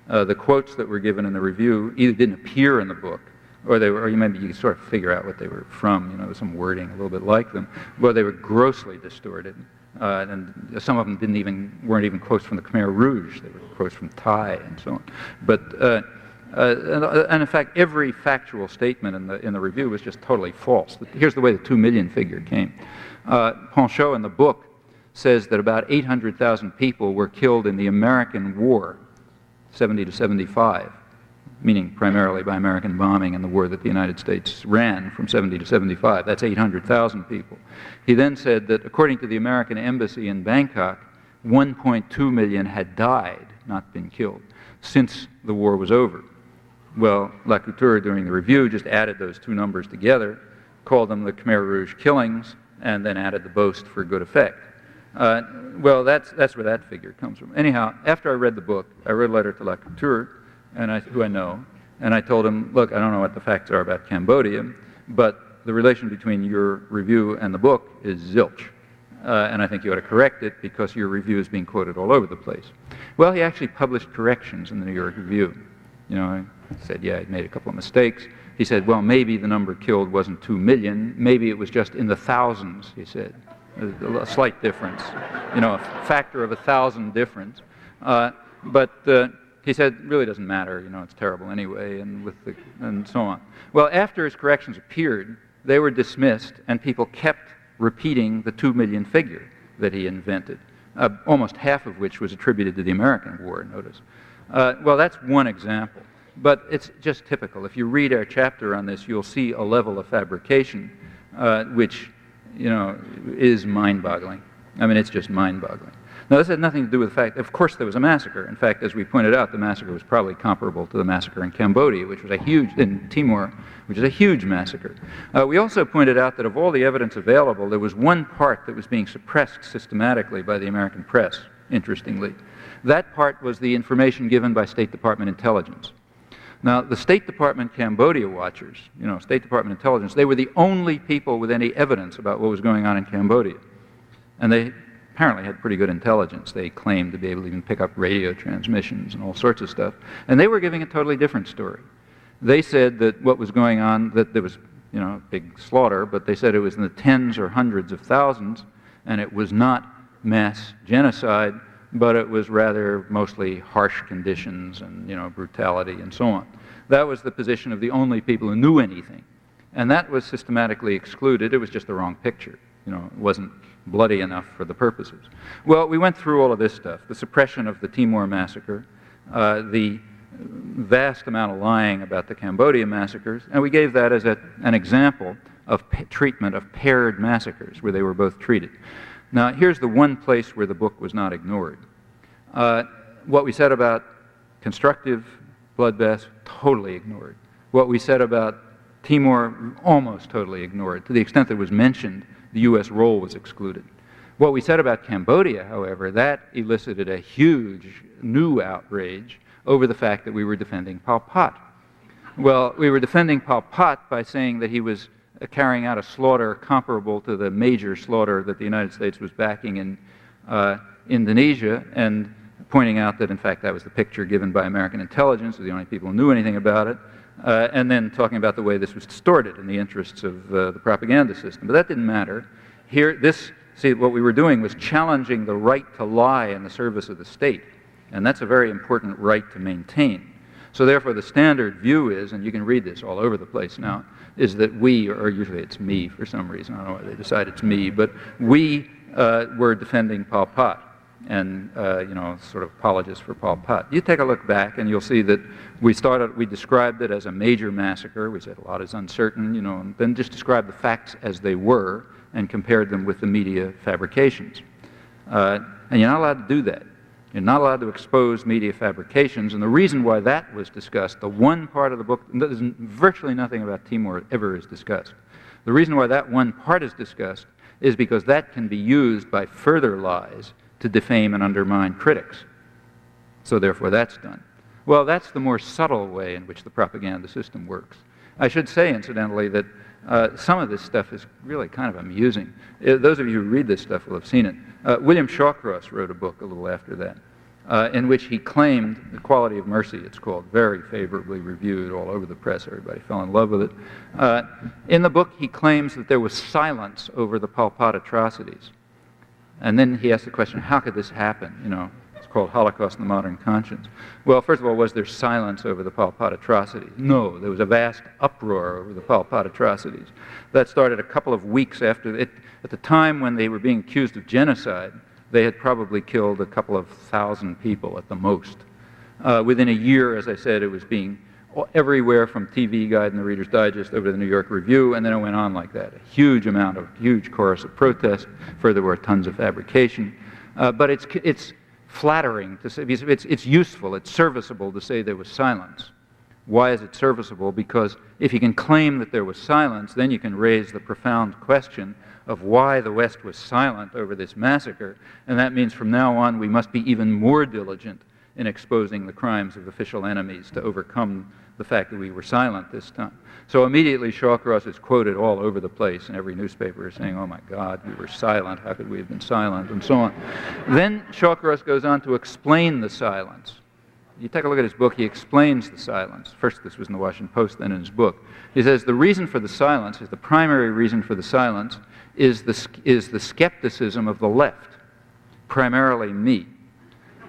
The quotes that were given in the review either didn't appear in the book, or maybe you could sort of figure out what they were from, some wording a little bit like them, but they were grossly distorted. And some of them weren't even quotes from the Khmer Rouge. They were quotes from Thai and so on. But and in fact, every factual statement in the review was just totally false. Here's the way the 2 million figure came. Panchaud in the book says that about 800,000 people were killed in the American War, 70 to 75, meaning primarily by American bombing in the war that the United States ran from 70 to 75. That's 800,000 people. He then said that according to the American embassy in Bangkok, 1.2 million had died, not been killed, since the war was over. Well, Lacouture, during the review, just added those two numbers together, called them the Khmer Rouge killings, and then added the boast for good effect. Well, that's where that figure comes from. Anyhow, after I read the book, I wrote a letter to Lacouture, who I know, and I told him, look, I don't know what the facts are about Cambodia, but the relation between your review and the book is zilch. And I think you ought to correct it because your review is being quoted all over the place. Well, he actually published corrections in the New York Review. I said, yeah, I'd made a couple of mistakes. He said, well, maybe the number killed wasn't 2 million. Maybe it was just in the thousands, he said. A slight difference, a factor of 1,000 difference. But he said, it really doesn't matter, it's terrible anyway, and so on. Well, after his corrections appeared, they were dismissed, and people kept repeating the 2 million figure that he invented, almost half of which was attributed to the American War, notice. Well, that's one example, but it's just typical. If you read our chapter on this, you'll see a level of fabrication which, is mind-boggling. I mean, it's just mind-boggling. Now, this had nothing to do with the fact, of course, there was a massacre. In fact, as we pointed out, the massacre was probably comparable to the massacre in Cambodia, in Timor, which is a huge massacre. We also pointed out that of all the evidence available, there was one part that was being suppressed systematically by the American press, interestingly. That part was the information given by State Department intelligence. Now, the State Department Cambodia watchers, State Department intelligence, they were the only people with any evidence about what was going on in Cambodia. And they apparently had pretty good intelligence. They claimed to be able to even pick up radio transmissions and all sorts of stuff. And they were giving a totally different story. They said that what was going on, that there was, big slaughter, but they said it was in the tens or hundreds of thousands, and it was not mass genocide, but it was rather mostly harsh conditions and, brutality and so on. That was the position of the only people who knew anything. And that was systematically excluded. It was just the wrong picture. It wasn't bloody enough for the purposes. Well, we went through all of this stuff, the suppression of the Timor massacre, the vast amount of lying about the Cambodia massacres, and we gave that as an example of treatment of paired massacres, where they were both treated. Now, here's the one place where the book was not ignored. What we said about constructive bloodbaths, totally ignored. What we said about Timor, almost totally ignored. To the extent that it was mentioned, the U.S. role was excluded. What we said about Cambodia, however, that elicited a huge new outrage over the fact that we were defending Pol Pot. Well, we were defending Pol Pot by saying that he was carrying out a slaughter comparable to the major slaughter that the United States was backing in Indonesia, and pointing out that, in fact, that was the picture given by American intelligence, the only people who knew anything about it, and then talking about the way this was distorted in the interests of the propaganda system. But that didn't matter. What we were doing was challenging the right to lie in the service of the state, and that's a very important right to maintain. So therefore, the standard view is, and you can read this all over the place now, is that we, or usually it's me for some reason, I don't know why they decide it's me, but we were defending Pol Pot and, sort of apologists for Pol Pot. You take a look back and you'll see that we described it as a major massacre. We said a lot is uncertain, and then just described the facts as they were and compared them with the media fabrications. And you're not allowed to do that. You're not allowed to expose media fabrications, and the reason why that was discussed, the one part of the book, there's virtually nothing about Timor ever is discussed. The reason why that one part is discussed is because that can be used by further lies to defame and undermine critics. So therefore that's done. Well, that's the more subtle way in which the propaganda system works. I should say, incidentally, that some of this stuff is really kind of amusing. Those of you who read this stuff will have seen it. William Shawcross wrote a book a little after that, in which he claimed, The Quality of Mercy, it's called, very favorably reviewed all over the press. Everybody fell in love with it. In the book, he claims that there was silence over the Pol Pot atrocities. And then he asked the question, how could this happen? You know, it's called Holocaust in the Modern Conscience. Well, first of all, was there silence over the Pol Pot atrocities? No, there was a vast uproar over the Pol Pot atrocities. That started a couple of weeks after it. At the time when they were being accused of genocide, they had probably killed a couple of thousand people at the most. Within a year, as I said, it was being everywhere from TV Guide and the Reader's Digest over to the New York Review, and then it went on like that. A huge chorus of protest. Further, tons of fabrication. But it's flattering to say, it's useful, it's serviceable to say there was silence. Why is it serviceable? Because if you can claim that there was silence, then you can raise the profound question of why the West was silent over this massacre, and that means from now on we must be even more diligent in exposing the crimes of official enemies to overcome the fact that we were silent this time. So immediately Shawcross is quoted all over the place, and every newspaper is saying, oh my God, we were silent, how could we have been silent, and so on. Then Shawcross goes on to explain the silence. You take a look at his book, he explains the silence. First, this was in the Washington Post, then in his book. He says the reason for the silence, the primary reason for the silence, is the skepticism of the left, primarily me.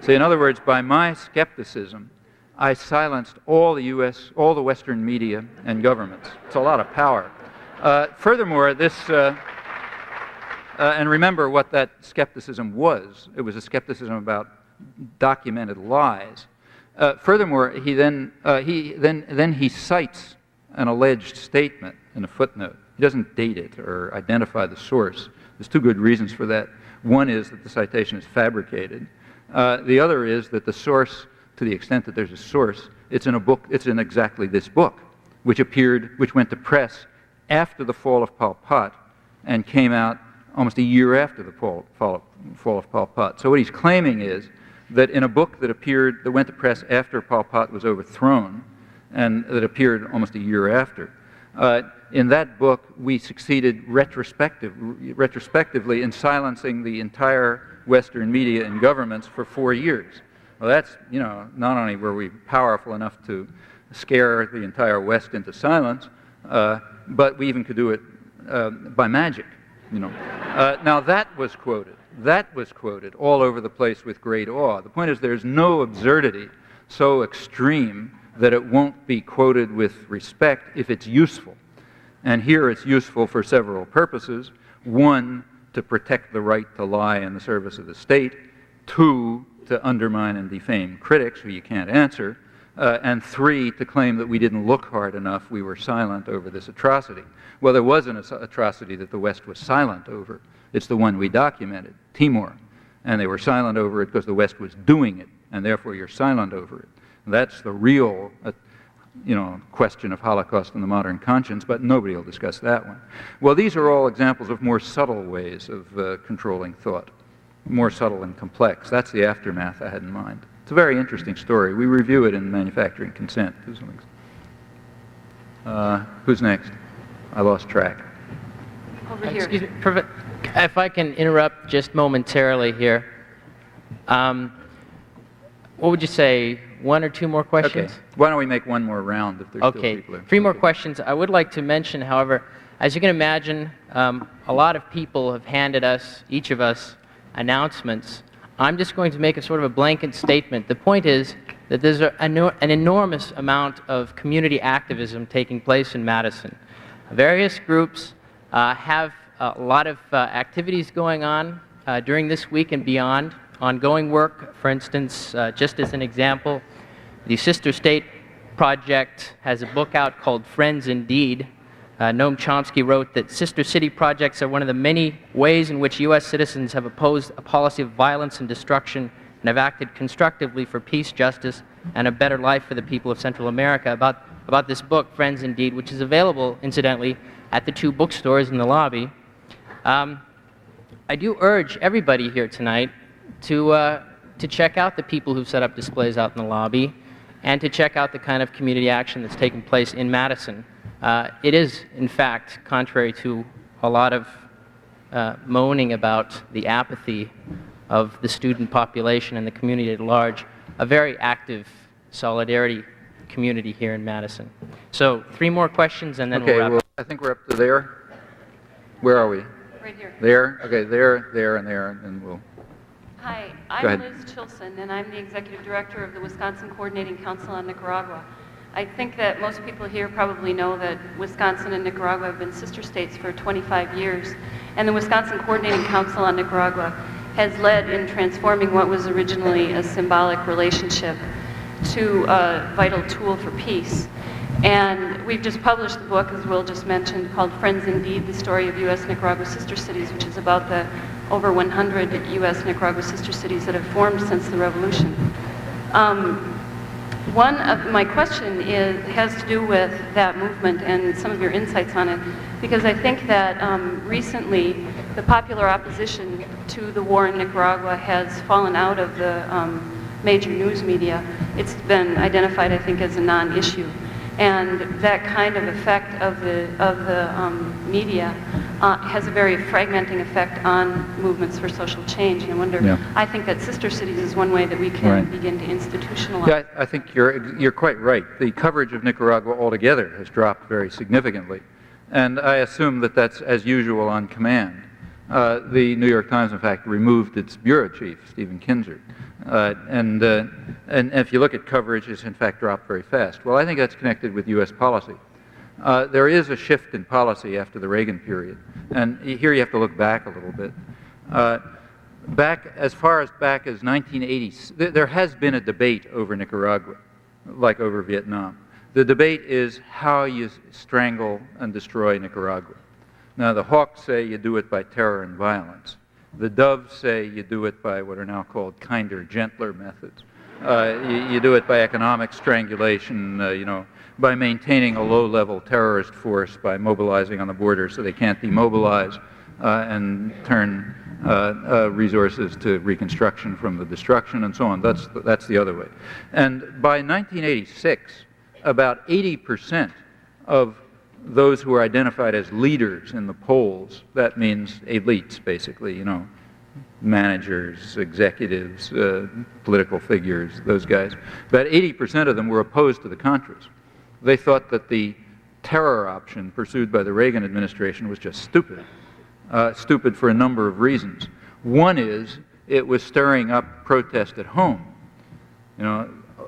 So in other words, by my skepticism, I silenced all the Western media and governments. It's a lot of power. Furthermore, and remember what that skepticism was. It was a skepticism about documented lies. Furthermore, he cites an alleged statement in a footnote. He doesn't date it or identify the source. There's two good reasons for that. One is that the citation is fabricated. The other is that the source, to the extent that there's a source, it's in a book. It's in exactly this book, which went to press after the fall of Pol Pot, and came out almost a year after the fall of Pol Pot. So what he's claiming is that in a book that went to press after Pol Pot was overthrown, and that appeared almost a year after, in that book we succeeded retrospectively in silencing the entire Western media and governments for 4 years. Well, that's, not only were we powerful enough to scare the entire West into silence, but we even could do it by magic, Now that was quoted. That was quoted all over the place with great awe. The point is there's no absurdity so extreme that it won't be quoted with respect if it's useful. And here it's useful for several purposes. One, to protect the right to lie in the service of the state. Two, to undermine and defame critics who you can't answer. And three, to claim that we didn't look hard enough, we were silent over this atrocity. Well, there was an atrocity that the West was silent over. It's the one we documented, Timor. And they were silent over it because the West was doing it, and therefore you're silent over it. And that's the real question of Holocaust in the modern conscience, but nobody will discuss that one. Well, these are all examples of more subtle ways of controlling thought, more subtle and complex. That's the aftermath I had in mind. It's a very interesting story. We review it in Manufacturing Consent. Who's next? I lost track. Over here. Excuse me, if I can interrupt just momentarily here. What would you say, one or two more questions? Okay. Why don't we make one more round if there's still people there? 3 more questions. I would like to mention, however, as you can imagine, a lot of people have handed us, each of us, announcements. I'm just going to make a sort of a blanket statement. The point is that there's an enormous amount of community activism taking place in Madison. Various groups have a lot of activities going on during this week and beyond. Ongoing work, for instance, just as an example, the Sister State Project has a book out called Friends Indeed. Noam Chomsky wrote that sister city projects are one of the many ways in which U.S. citizens have opposed a policy of violence and destruction and have acted constructively for peace, justice, and a better life for the people of Central America. About this book, Friends Indeed, which is available, incidentally, at the 2 bookstores in the lobby. I do urge everybody here tonight to check out the people who've set up displays out in the lobby and to check out the kind of community action that's taking place in Madison. It is, in fact, contrary to a lot of moaning about the apathy of the student population and the community at large, a very active solidarity community here in Madison. So 3 more questions and then we'll wrap up. I think we're up to there. Where are we? Right here. There? Okay, there, and we'll... Hi, Go I'm ahead. Liz Chilson, and I'm the Executive Director of the Wisconsin Coordinating Council on Nicaragua. I think that most people here probably know that Wisconsin and Nicaragua have been sister states for 25 years, and the Wisconsin Coordinating Council on Nicaragua has led in transforming what was originally a symbolic relationship to a vital tool for peace. And we've just published the book, as Will just mentioned, called Friends Indeed, the story of U.S.-Nicaragua sister cities, which is about the over 100 U.S.-Nicaragua sister cities that have formed since the revolution. One of my question has to do with that movement and some of your insights on it, because I think that recently the popular opposition to the war in Nicaragua has fallen out of the major news media. It's been identified, I think, as a non-issue. And that kind of effect of the media has a very fragmenting effect on movements for social change. And I wonder, I think that sister cities is one way that we can begin to institutionalize. Yeah, I think you're quite right. The coverage of Nicaragua altogether has dropped very significantly. And I assume that that's as usual on command. The New York Times, in fact, removed its bureau chief, Stephen Kinzer. And if you look at coverage, it's in fact dropped very fast. Well, I think that's connected with U.S. policy. There is a shift in policy after the Reagan period. And here you have to look back a little bit. As far back as 1980, there has been a debate over Nicaragua, like over Vietnam. The debate is how you strangle and destroy Nicaragua. Now, the Hawks say you do it by terror and violence. The Doves say you do it by what are now called kinder, gentler methods. You do it by economic strangulation, by maintaining a low-level terrorist force, by mobilizing on the border so they can't demobilize and turn resources to reconstruction from the destruction and so on. That's the other way. And by 1986, about 80% of those who are identified as leaders in the polls, that means elites, basically, managers, executives, political figures, those guys. About 80% of them were opposed to the Contras. They thought that the terror option pursued by the Reagan administration was just stupid. Stupid for a number of reasons. One is it was stirring up protest at home.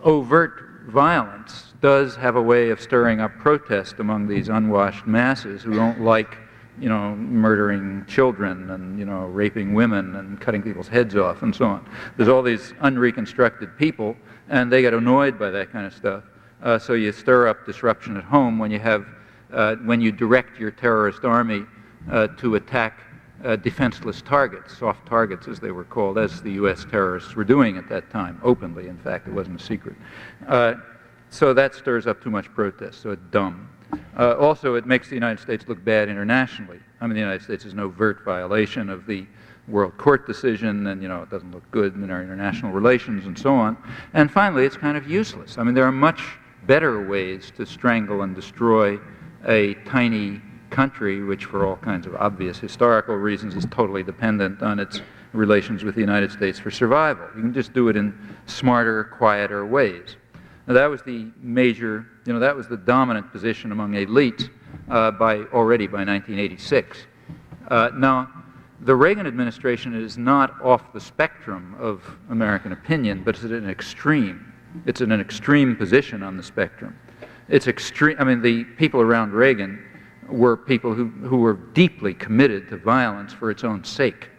Overt violence does have a way of stirring up protest among these unwashed masses who don't like, murdering children and, raping women and cutting people's heads off and so on. There's all these unreconstructed people, and they get annoyed by that kind of stuff. So you stir up disruption at home when you direct your terrorist army to attack defenseless targets, soft targets as they were called, as the U.S. terrorists were doing at that time, openly, in fact, it wasn't a secret. So that stirs up too much protest, so it's dumb. Also, it makes the United States look bad internationally. I mean, the United States is an overt violation of the World Court decision, and, it doesn't look good in our international relations and so on. And finally, it's kind of useless. I mean, there are much better ways to strangle and destroy a tiny country, which for all kinds of obvious historical reasons is totally dependent on its relations with the United States for survival. You can just do it in smarter, quieter ways. Now, that was the major, that was the dominant position among elites already by 1986. Now, the Reagan administration is not off the spectrum of American opinion, but it's at an extreme. It's in an extreme position on the spectrum. It's extreme. I mean, the people around Reagan were people who were deeply committed to violence for its own sake.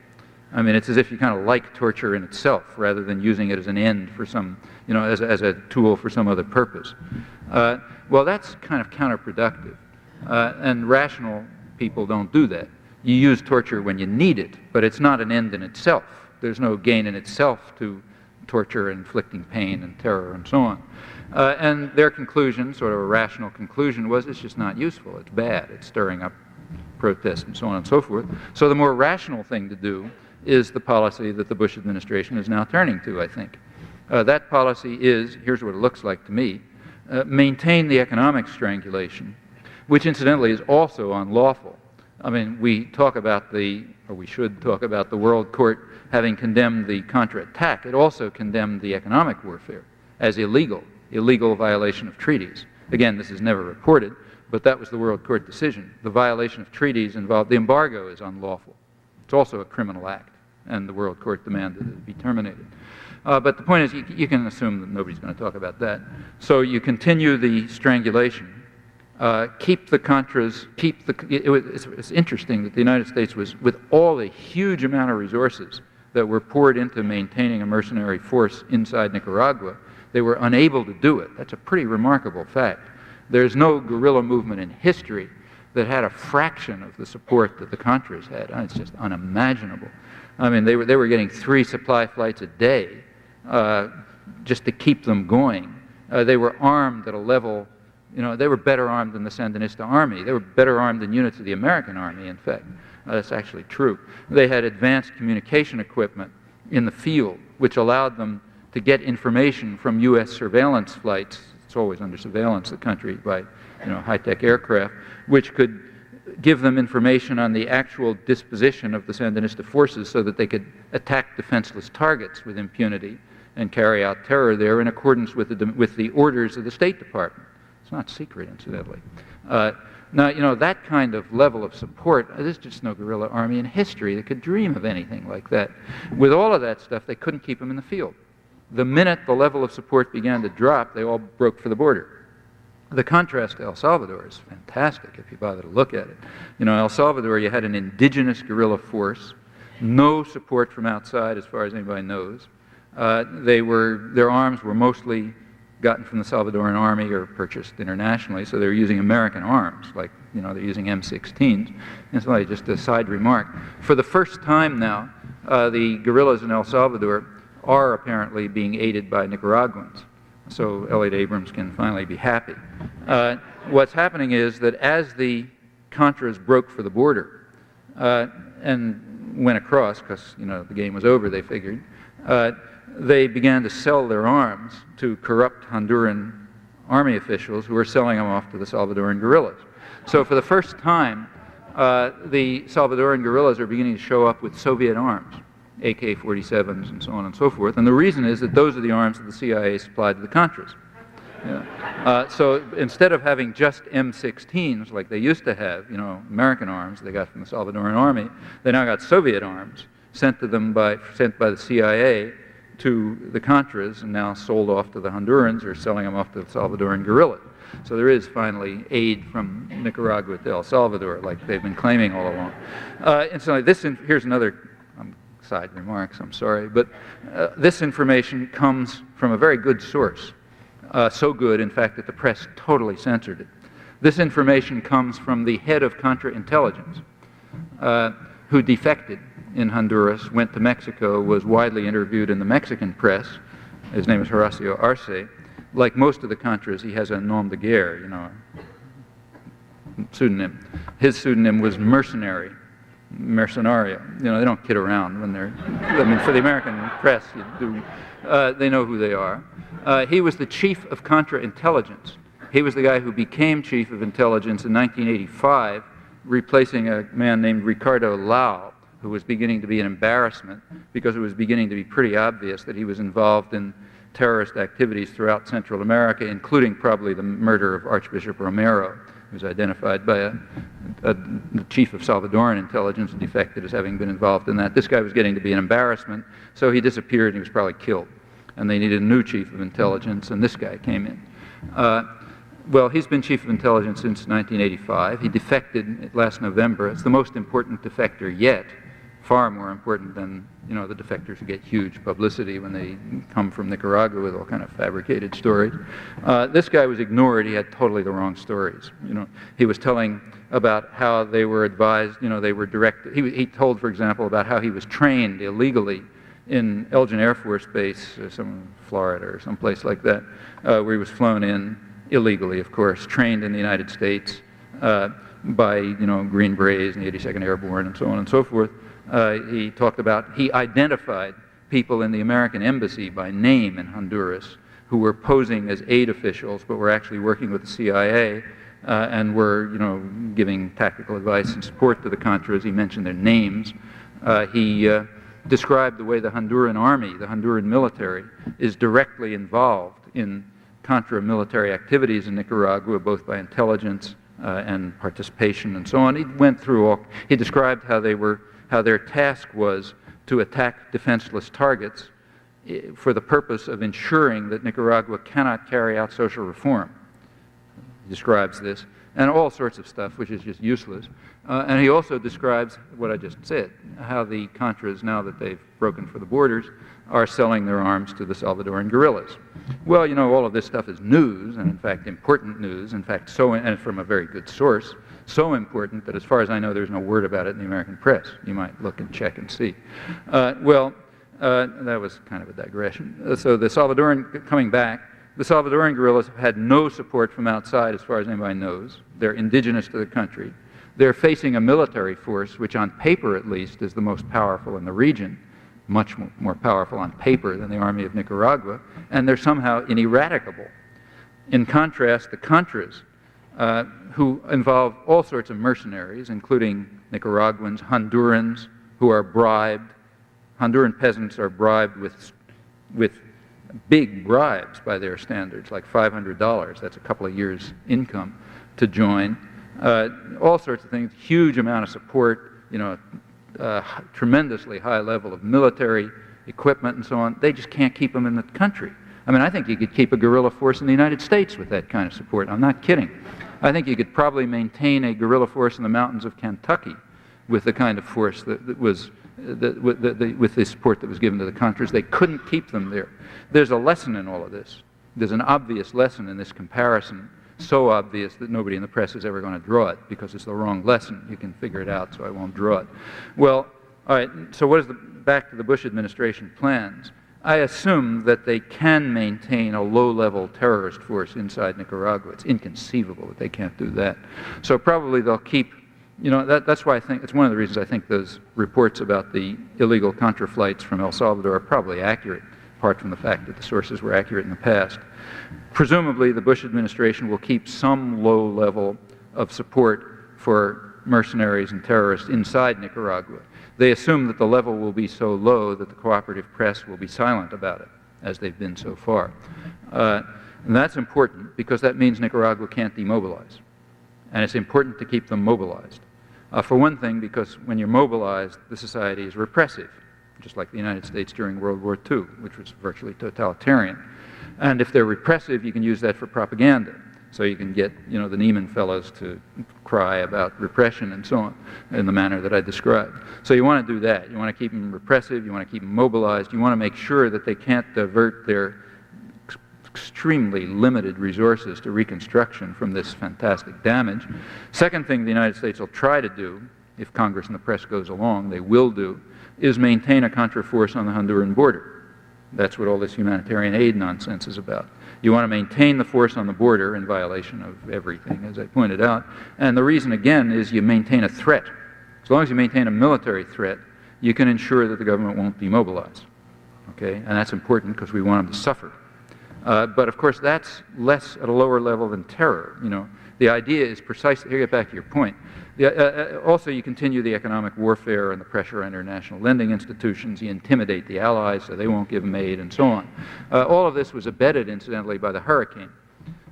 I mean, it's as if you kind of like torture in itself rather than using it as an end for some, as a tool for some other purpose. Well, that's kind of counterproductive. And rational people don't do that. You use torture when you need it, but it's not an end in itself. There's no gain in itself to torture, inflicting pain and terror and so on. And their conclusion, sort of a rational conclusion, was it's just not useful, it's bad, it's stirring up protests and so on and so forth. So the more rational thing to do is the policy that the Bush administration is now turning to, I think. That policy is, here's what it looks like to me, maintain the economic strangulation, which incidentally is also unlawful. I mean, we talk about we should talk about the World Court having condemned the Contra attack. It also condemned the economic warfare as illegal violation of treaties. Again, this is never reported, but that was the World Court decision. The violation of treaties involved, the embargo is unlawful. It's also a criminal act, and the World Court demanded it be terminated. But the point is, you can assume that nobody's going to talk about that. So you continue the strangulation, keep the Contras, it's interesting that the United States was, with all the huge amount of resources that were poured into maintaining a mercenary force inside Nicaragua, they were unable to do it. That's a pretty remarkable fact. There's no guerrilla movement in history that had a fraction of the support that the Contras had. It's just unimaginable. I mean, they were getting 3 supply flights a day just to keep them going. They were armed at a level, they were better armed than the Sandinista army. They were better armed than units of the American army, in fact. That's actually true. They had advanced communication equipment in the field, which allowed them to get information from U.S. surveillance flights. It's always under surveillance, the country, by high-tech aircraft, which could give them information on the actual disposition of the Sandinista forces so that they could attack defenseless targets with impunity and carry out terror there in accordance with the orders of the State Department. It's not secret, incidentally. Now, that kind of level of support, there's just no guerrilla army in history that could dream of anything like that. With all of that stuff, they couldn't keep them in the field. The minute the level of support began to drop, they all broke for the border. The contrast to El Salvador is fantastic if you bother to look at it. El Salvador, you had an indigenous guerrilla force, no support from outside as far as anybody knows. Their arms were mostly gotten from the Salvadoran army or purchased internationally, so they were using American arms, like, they're using M16s. And so just a side remark. For the first time now, the guerrillas in El Salvador are apparently being aided by Nicaraguans. So Elliot Abrams can finally be happy. What's happening is that as the Contras broke for the border and went across, because the game was over, they figured, they began to sell their arms to corrupt Honduran army officials who were selling them off to the Salvadoran guerrillas. So for the first time, the Salvadoran guerrillas are beginning to show up with Soviet arms, AK-47s and so on and so forth. And the reason is that those are the arms that the CIA supplied to the Contras. So instead of having just M16s like they used to have, American arms they got from the Salvadoran army, they now got Soviet arms sent by the CIA to the Contras and now sold off to the Hondurans or selling them off to the Salvadoran guerrillas. So there is finally aid from Nicaragua to El Salvador, like they've been claiming all along. And so here's another side remarks, I'm sorry, but this information comes from a very good source. So good, in fact, that the press totally censored it. This information comes from the head of counterintelligence, who defected in Honduras, went to Mexico, was widely interviewed in the Mexican press. His name is Horacio Arce. Like most of the Contras, he has a nom de guerre, pseudonym. His pseudonym was Mercenario. They don't kid around when they're, for the American press, they know who they are. He was the chief of counterintelligence. He was the guy who became chief of intelligence in 1985, replacing a man named Ricardo Lau, who was beginning to be an embarrassment because it was beginning to be pretty obvious that he was involved in terrorist activities throughout Central America, including probably the murder of Archbishop Romero, who was identified by the chief of Salvadoran intelligence and defected as having been involved in that. This guy was getting to be an embarrassment, so he disappeared and he was probably killed. And they needed a new chief of intelligence, and this guy came in. Well, he's been chief of intelligence since 1985. He defected last November. It's the most important defector yet, far more important than the defectors who get huge publicity when they come from Nicaragua with all kind of fabricated stories. This guy was ignored. He had totally the wrong stories. He was telling about how they were advised. They were directed. He told, for example, about how he was trained illegally in Elgin Air Force Base, some Florida or someplace like that, where he was flown in illegally, of course, trained in the United States by Green Berets and the 82nd Airborne and so on and so forth. He identified people in the American embassy by name in Honduras who were posing as aid officials but were actually working with the CIA and were giving tactical advice and support to the Contras. He mentioned their names. He described the way the Honduran army, the Honduran military, is directly involved in Contra military activities in Nicaragua, both by intelligence and participation and so on. He described how their task was to attack defenseless targets for the purpose of ensuring that Nicaragua cannot carry out social reform. He describes this, and all sorts of stuff, which is just useless. And he also describes what I just said, how the Contras, now that they've broken for the borders, are selling their arms to the Salvadoran guerrillas. Well, all of this stuff is news, and in fact important news, in fact, and from a very good source, so important that as far as I know there's no word about it in the American press. You might look and check and see. That was kind of a digression. So coming back, the Salvadoran guerrillas have had no support from outside as far as anybody knows. They're indigenous to the country. They're facing a military force which on paper at least is the most powerful in the region, much more powerful on paper than the army of Nicaragua, and they're somehow ineradicable. In contrast, the Contras, who involve all sorts of mercenaries, including Nicaraguans, Hondurans, who are bribed. Honduran peasants are bribed with big bribes by their standards, like $500. That's a couple of years' income to join. All sorts of things, huge amount of support, tremendously high level of military equipment and so on. They just can't keep them in the country. I mean, I think you could keep a guerrilla force in the United States with that kind of support. I'm not kidding. I think you could probably maintain a guerrilla force in the mountains of Kentucky with the kind of force with the support that was given to the Contras. They couldn't keep them there. There's a lesson in all of this. There's an obvious lesson in this comparison, so obvious that nobody in the press is ever going to draw it because it's the wrong lesson. You can figure it out, so I won't draw it. Well, all right, so back to the Bush administration plans. I assume that they can maintain a low-level terrorist force inside Nicaragua. It's inconceivable that they can't do that. So probably they'll keep, that's why I think, it's one of the reasons I think those reports about the illegal Contra flights from El Salvador are probably accurate, apart from the fact that the sources were accurate in the past. Presumably the Bush administration will keep some low level of support for mercenaries and terrorists inside Nicaragua. They assume that the level will be so low that the cooperative press will be silent about it, as they've been so far. And that's important because that means Nicaragua can't demobilize. And it's important to keep them mobilized. For one thing, because when you're mobilized, the society is repressive, just like the United States during World War II, which was virtually totalitarian. And if they're repressive, you can use that for propaganda. So you can get, the Neiman fellows to cry about repression and so on in the manner that I described. So you want to do that. You want to keep them repressive. You want to keep them mobilized. You want to make sure that they can't divert their extremely limited resources to reconstruction from this fantastic damage. Second thing the United States will try to do, if Congress and the press goes along, they will do, is maintain a Contra force on the Honduran border. That's what all this humanitarian aid nonsense is about. You want to maintain the force on the border in violation of everything, as I pointed out. And the reason, again, is you maintain a threat. As long as you maintain a military threat, you can ensure that the government won't demobilize. Okay? And that's important because we want them to suffer. But of course, that's less at a lower level than terror. The idea is precisely, here, get back to your point. Also, you continue the economic warfare and the pressure on international lending institutions. You intimidate the allies so they won't give them aid and so on. All of this was abetted, incidentally, by the hurricane.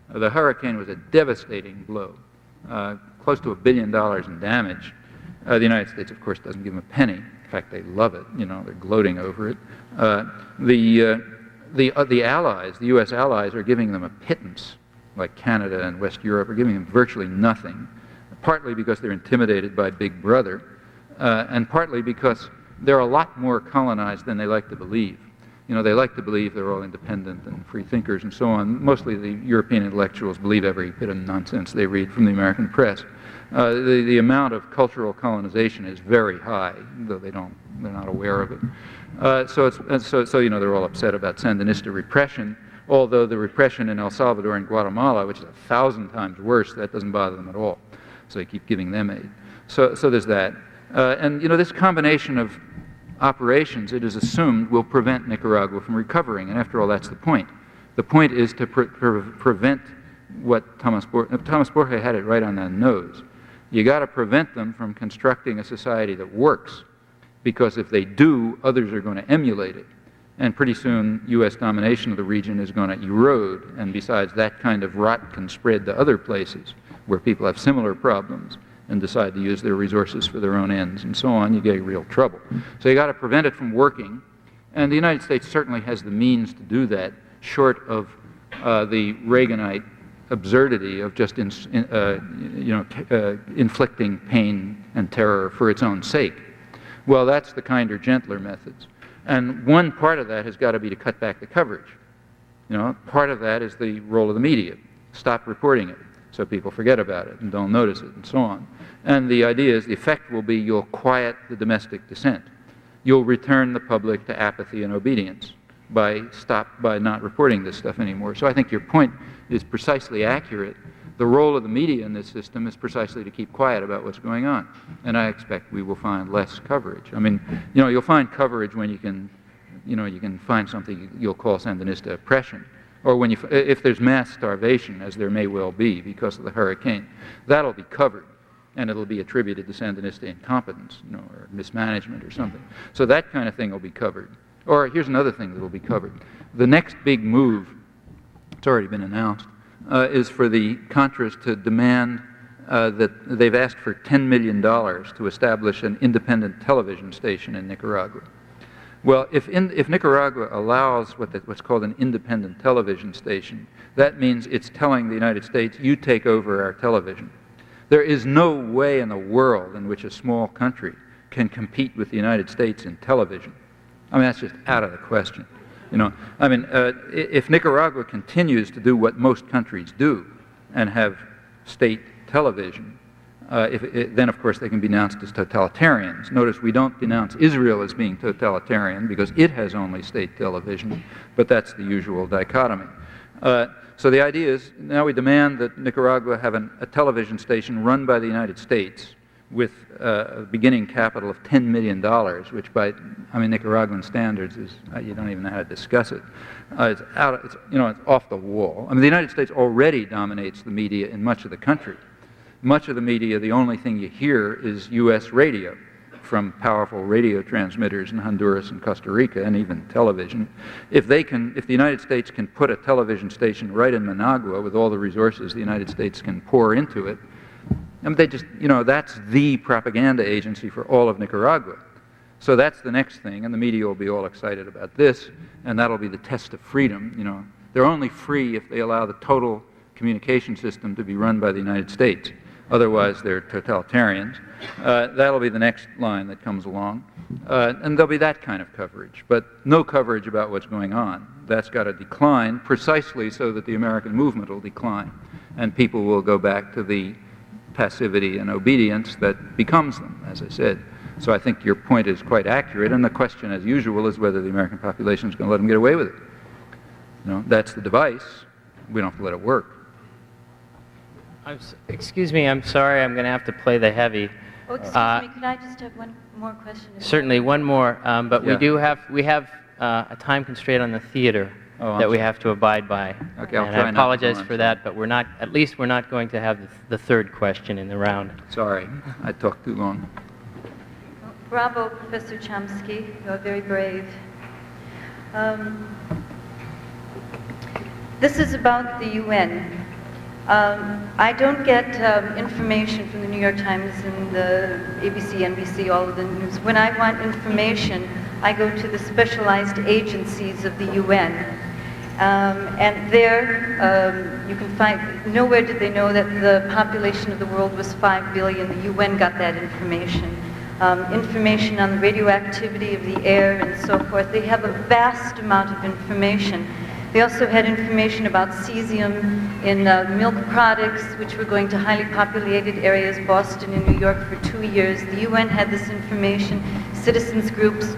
The hurricane was a devastating blow, close to $1 billion in damage. The United States, of course, doesn't give them a penny. In fact, they love it. They're gloating over it. The allies, the U.S. allies, are giving them a pittance, like Canada and West Europe, are giving them virtually nothing. Partly because they're intimidated by Big Brother, and partly because they're a lot more colonized than they like to believe. They like to believe they're all independent and free thinkers and so on. Mostly the European intellectuals believe every bit of nonsense they read from the American press. The amount of cultural colonization is very high, though they're not aware of it. So you know, they're all upset about Sandinista repression, although the repression in El Salvador and Guatemala, which is 1,000 times worse, that doesn't bother them at all. So they keep giving them aid. So there's that. And you know, this combination of operations, it is assumed, will prevent Nicaragua from recovering. And after all, that's the point. The point is to prevent what Thomas Borges had it right on the nose. You got to prevent them from constructing a society that works, because if they do, others are going to emulate it. And pretty soon, U.S. domination of the region is going to erode. And besides, that kind of rot can spread to other places where people have similar problems and decide to use their resources for their own ends and so on. You get real trouble. So you got to prevent it from working. And the United States certainly has the means to do that, short of the Reaganite absurdity of just inflicting pain and terror for its own sake. Well, that's the kinder, gentler methods. And one part of that has got to be to cut back the coverage. You know, part of that is the role of the media. Stop reporting it so people forget about it and don't notice it and so on. And the idea is the effect will be you'll quiet the domestic dissent. You'll return the public to apathy and obedience by not reporting this stuff anymore. So I think your point is precisely accurate. The role of the media in this system is precisely to keep quiet about what's going on. And I expect we will find less coverage. I mean, you know, you'll find coverage when you can find something you'll call Sandinista oppression. Or when if there's mass starvation, as there may well be because of the hurricane, that'll be covered. And it'll be attributed to Sandinista incompetence, you know, or mismanagement or something. So that kind of thing will be covered. Or here's another thing that will be covered. The next big move, it's already been announced, is for the Contras to demand that they've asked for $10 million to establish an independent television station in Nicaragua. Well, if Nicaragua allows what's called an independent television station, that means it's telling the United States, you take over our television. There is no way in the world in which a small country can compete with the United States in television. I mean, that's just out of the question. You know, I mean, if Nicaragua continues to do what most countries do and have state television, then of course they can be denounced as totalitarians. Notice we don't denounce Israel as being totalitarian because it has only state television, but that's the usual dichotomy. So the idea is now we demand that Nicaragua have a television station run by the United States with a beginning capital of $10 million, which by Nicaraguan standards is you don't even know how to discuss it. It's off the wall. I mean, the United States already dominates the media in much of the country. Much of the media, the only thing you hear is U.S. radio from powerful radio transmitters in Honduras and Costa Rica, and even television. If the United States can put a television station right in Managua with all the resources the United States can pour into it, and they just, that's the propaganda agency for all of Nicaragua. So that's the next thing, and the media will be all excited about this, and that'll be the test of freedom. They're only free if they allow the total communication system to be run by the United States. Otherwise, they're totalitarians. That'll be the next line that comes along. And there'll be that kind of coverage, but no coverage about what's going on. That's got to decline precisely so that the American movement will decline, and people will go back to the passivity and obedience that becomes them, as I said. So I think your point is quite accurate, and the question, as usual, is whether the American population is going to let them get away with it. That's the device. We don't have to let it work. Excuse me, I'm sorry, I'm going to have to play the heavy. Oh, excuse me, could I just have one more question? Certainly, one more, but Yeah. we have a time constraint on the theater that we have to abide by. Okay, I'll and try I not to apologize go on. for that, but at least we're not going to have the third question in the round. Sorry, I talked too long. Bravo, Professor Chomsky. You're very brave. This is about the UN. I don't get information from the New York Times and the ABC, NBC, all of the news. When I want information, I go to the specialized agencies of the UN. And there you can find, nowhere did they know that the population of the world was 5 billion. The UN got that information. Information on the radioactivity of the air and so forth. They have a vast amount of information. They also had information about cesium in milk products, which were going to highly populated areas, Boston and New York, for 2 years. The UN had this information. Citizens groups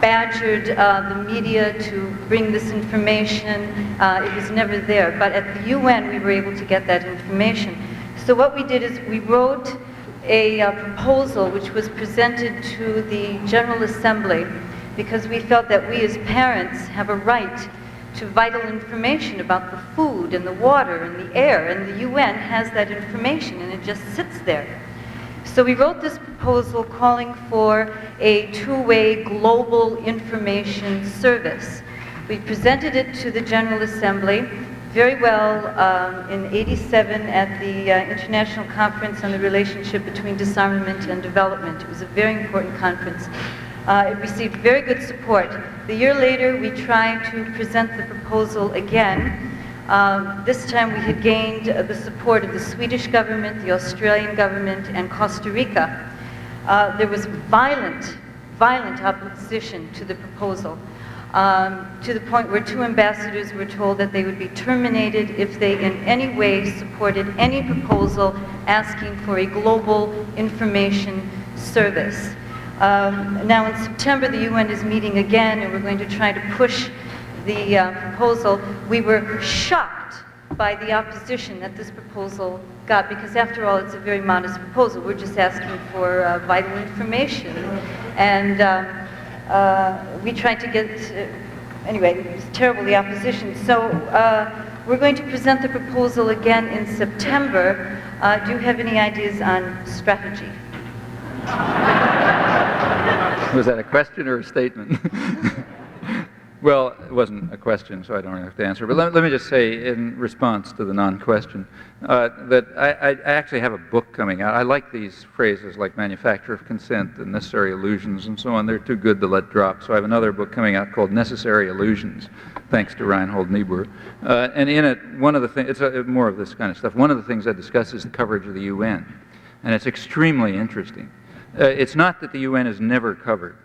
badgered the media to bring this information. It was never there. But at the UN, we were able to get that information. So what we did is we wrote a proposal which was presented to the General Assembly, because we felt that we as parents have a right to vital information about the food and the water and the air, and the UN has that information and it just sits there. So we wrote this proposal calling for a two-way global information service. We presented it to the General Assembly very well in '87 at the International Conference on the Relationship Between Disarmament and Development. It was a very important conference. It received very good support. The year later, we tried to present the proposal again. This time we had gained the support of the Swedish government, the Australian government, and Costa Rica. There was violent opposition to the proposal, to the point where 2 ambassadors were told that they would be terminated if they in any way supported any proposal asking for a global information service. Now in September, the UN is meeting again, and we're going to try to push the proposal. We were shocked by the opposition that this proposal got, because after all, it's a very modest proposal. We're just asking for vital information. And we tried to get, anyway, it was terrible, the opposition. So we're going to present the proposal again in September. Do you have any ideas on strategy? Was that a question or a statement? Well, it wasn't a question, so I don't have to answer. But let me just say, in response to the non-question, that I actually have a book coming out. I like these phrases like manufacture of consent and necessary illusions and so on. They're too good to let drop. So I have another book coming out called Necessary Illusions, thanks to Reinhold Niebuhr. And in it, one of the things, it's more of this kind of stuff. One of the things I discuss is the coverage of the UN. And it's extremely interesting. It's not that the UN is never covered.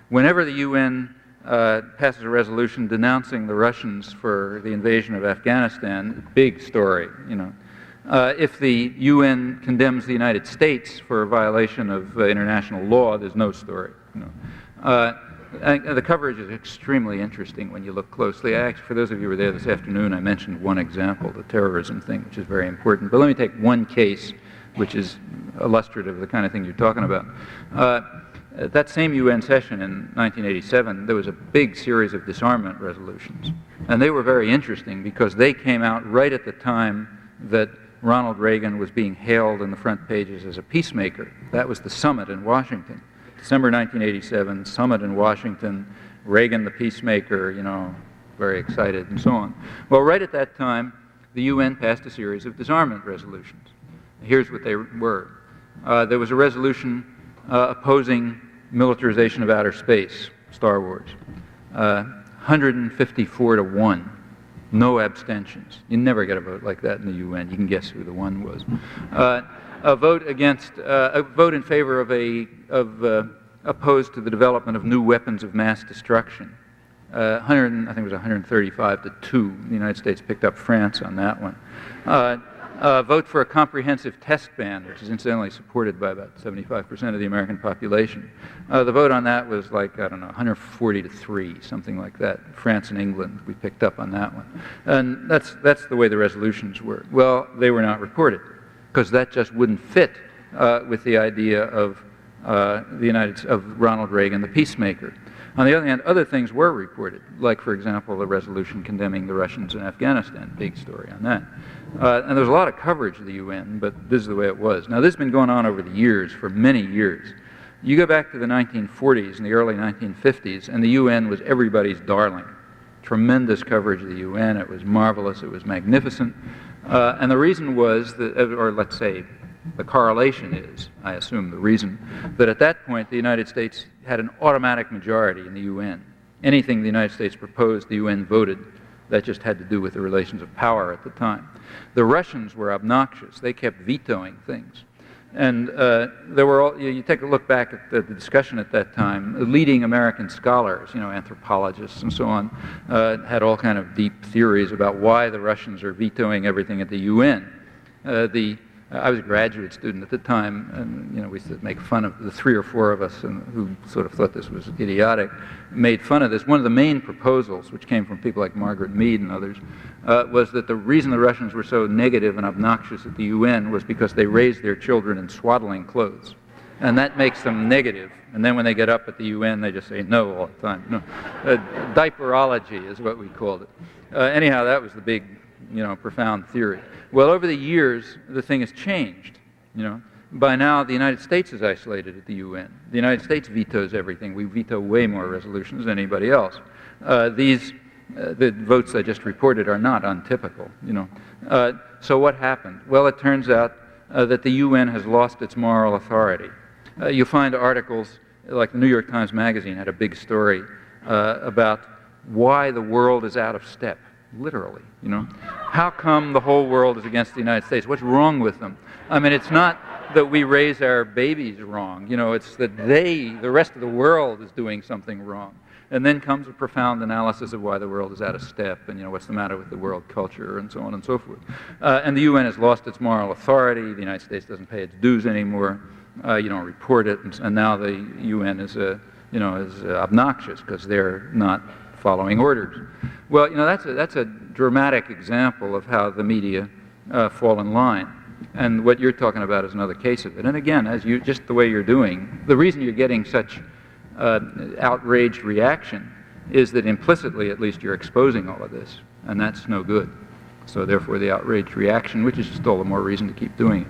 Whenever the UN passes a resolution denouncing the Russians for the invasion of Afghanistan, big story, you know. If the UN condemns the United States for a violation of international law, there's no story, you know. The coverage is extremely interesting when you look closely. Actually, for those of you who were there this afternoon, I mentioned one example, the terrorism thing, which is very important. But let me take one case which is illustrative of the kind of thing you're talking about. At that same UN session in 1987, there was a big series of disarmament resolutions. And they were very interesting because they came out right at the time that Ronald Reagan was being hailed in the front pages as a peacemaker. That was the summit in Washington. December 1987, summit in Washington, Reagan the peacemaker, you know, very excited and so on. Well, right at that time, the UN passed a series of disarmament resolutions. Here's what they were. There was a resolution opposing militarization of outer space, Star Wars. 154 to 1. No abstentions. You never get a vote like that in the UN. You can guess who the one was. A vote in favor of opposed to the development of new weapons of mass destruction. I think it was 135 to 2. The United States picked up France on that one. Vote for a comprehensive test ban, which is incidentally supported by about 75% of the American population. The vote on that was like, I don't know, 140 to 3, something like that. France and England, we picked up on that one. And that's the way the resolutions were. Well, they were not reported, because that just wouldn't fit with the idea of Ronald Reagan, the peacemaker. On the other hand, other things were reported, like, for example, the resolution condemning the Russians in Afghanistan. Big story on that. And there was a lot of coverage of the UN, but this is the way it was. Now, this has been going on over the years, for many years. You go back to the 1940s and the early 1950s, and the UN was everybody's darling. Tremendous coverage of the UN. It was marvelous. It was magnificent. And the reason was, that, or let's say, the correlation is, I assume the reason, that at that point the United States had an automatic majority in the UN. Anything the United States proposed, the UN voted. That just had to do with the relations of power at the time. The Russians were obnoxious. They kept vetoing things. And there were all, you take a look back at the discussion at that time, leading American scholars, anthropologists and so on, had all kind of deep theories about why the Russians are vetoing everything at the UN. I was a graduate student at the time, and we used to make fun of the 3 or 4 of us who sort of thought this was idiotic, made fun of this. One of the main proposals, which came from people like Margaret Mead and others, was that the reason the Russians were so negative and obnoxious at the UN was because they raised their children in swaddling clothes. And that makes them negative. And then when they get up at the UN, they just say no all the time. No. Diaperology is what we called it. Anyhow, that was the big, profound theory. Well, over the years, the thing has changed. By now, the United States is isolated at the UN. The United States vetoes everything. We veto way more resolutions than anybody else. The votes I just reported are not untypical. So what happened? Well, it turns out that the UN has lost its moral authority. You'll find articles like the New York Times Magazine had a big story about why the world is out of step. Literally, How come the whole world is against the United States? What's wrong with them? I mean, it's not that we raise our babies wrong, it's that the rest of the world is doing something wrong. And then comes a profound analysis of why the world is out of step and, what's the matter with the world culture and so on and so forth. And the UN has lost its moral authority. The United States doesn't pay its dues anymore. You don't report it. And now the UN is obnoxious because they're not following orders. Well, that's a dramatic example of how the media fall in line. And what you're talking about is another case of it. And again, just the way you're doing, the reason you're getting such outraged reaction is that implicitly, at least, you're exposing all of this, and that's no good. So therefore, the outraged reaction, which is just all the more reason to keep doing it.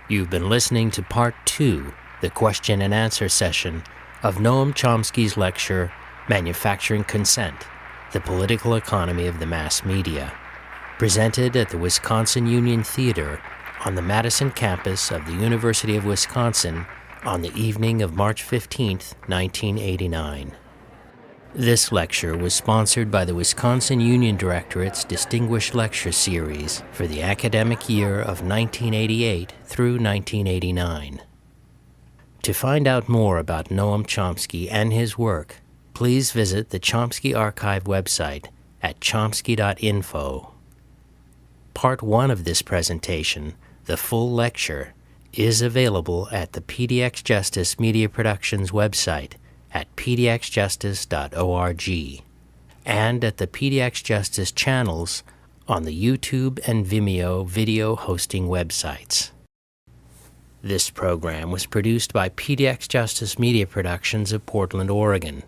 You've been listening to Part 2, the question and answer session of Noam Chomsky's lecture, Manufacturing Consent, The Political Economy of the Mass Media, presented at the Wisconsin Union Theater on the Madison campus of the University of Wisconsin on the evening of March 15, 1989. This lecture was sponsored by the Wisconsin Union Directorate's Distinguished Lecture Series for the academic year of 1988 through 1989. To find out more about Noam Chomsky and his work, please visit the Chomsky Archive website at chomsky.info. Part 1 of this presentation, the full lecture, is available at the PDX Justice Media Productions website at pdxjustice.org and at the PDX Justice channels on the YouTube and Vimeo video hosting websites. This program was produced by PDX Justice Media Productions of Portland, Oregon.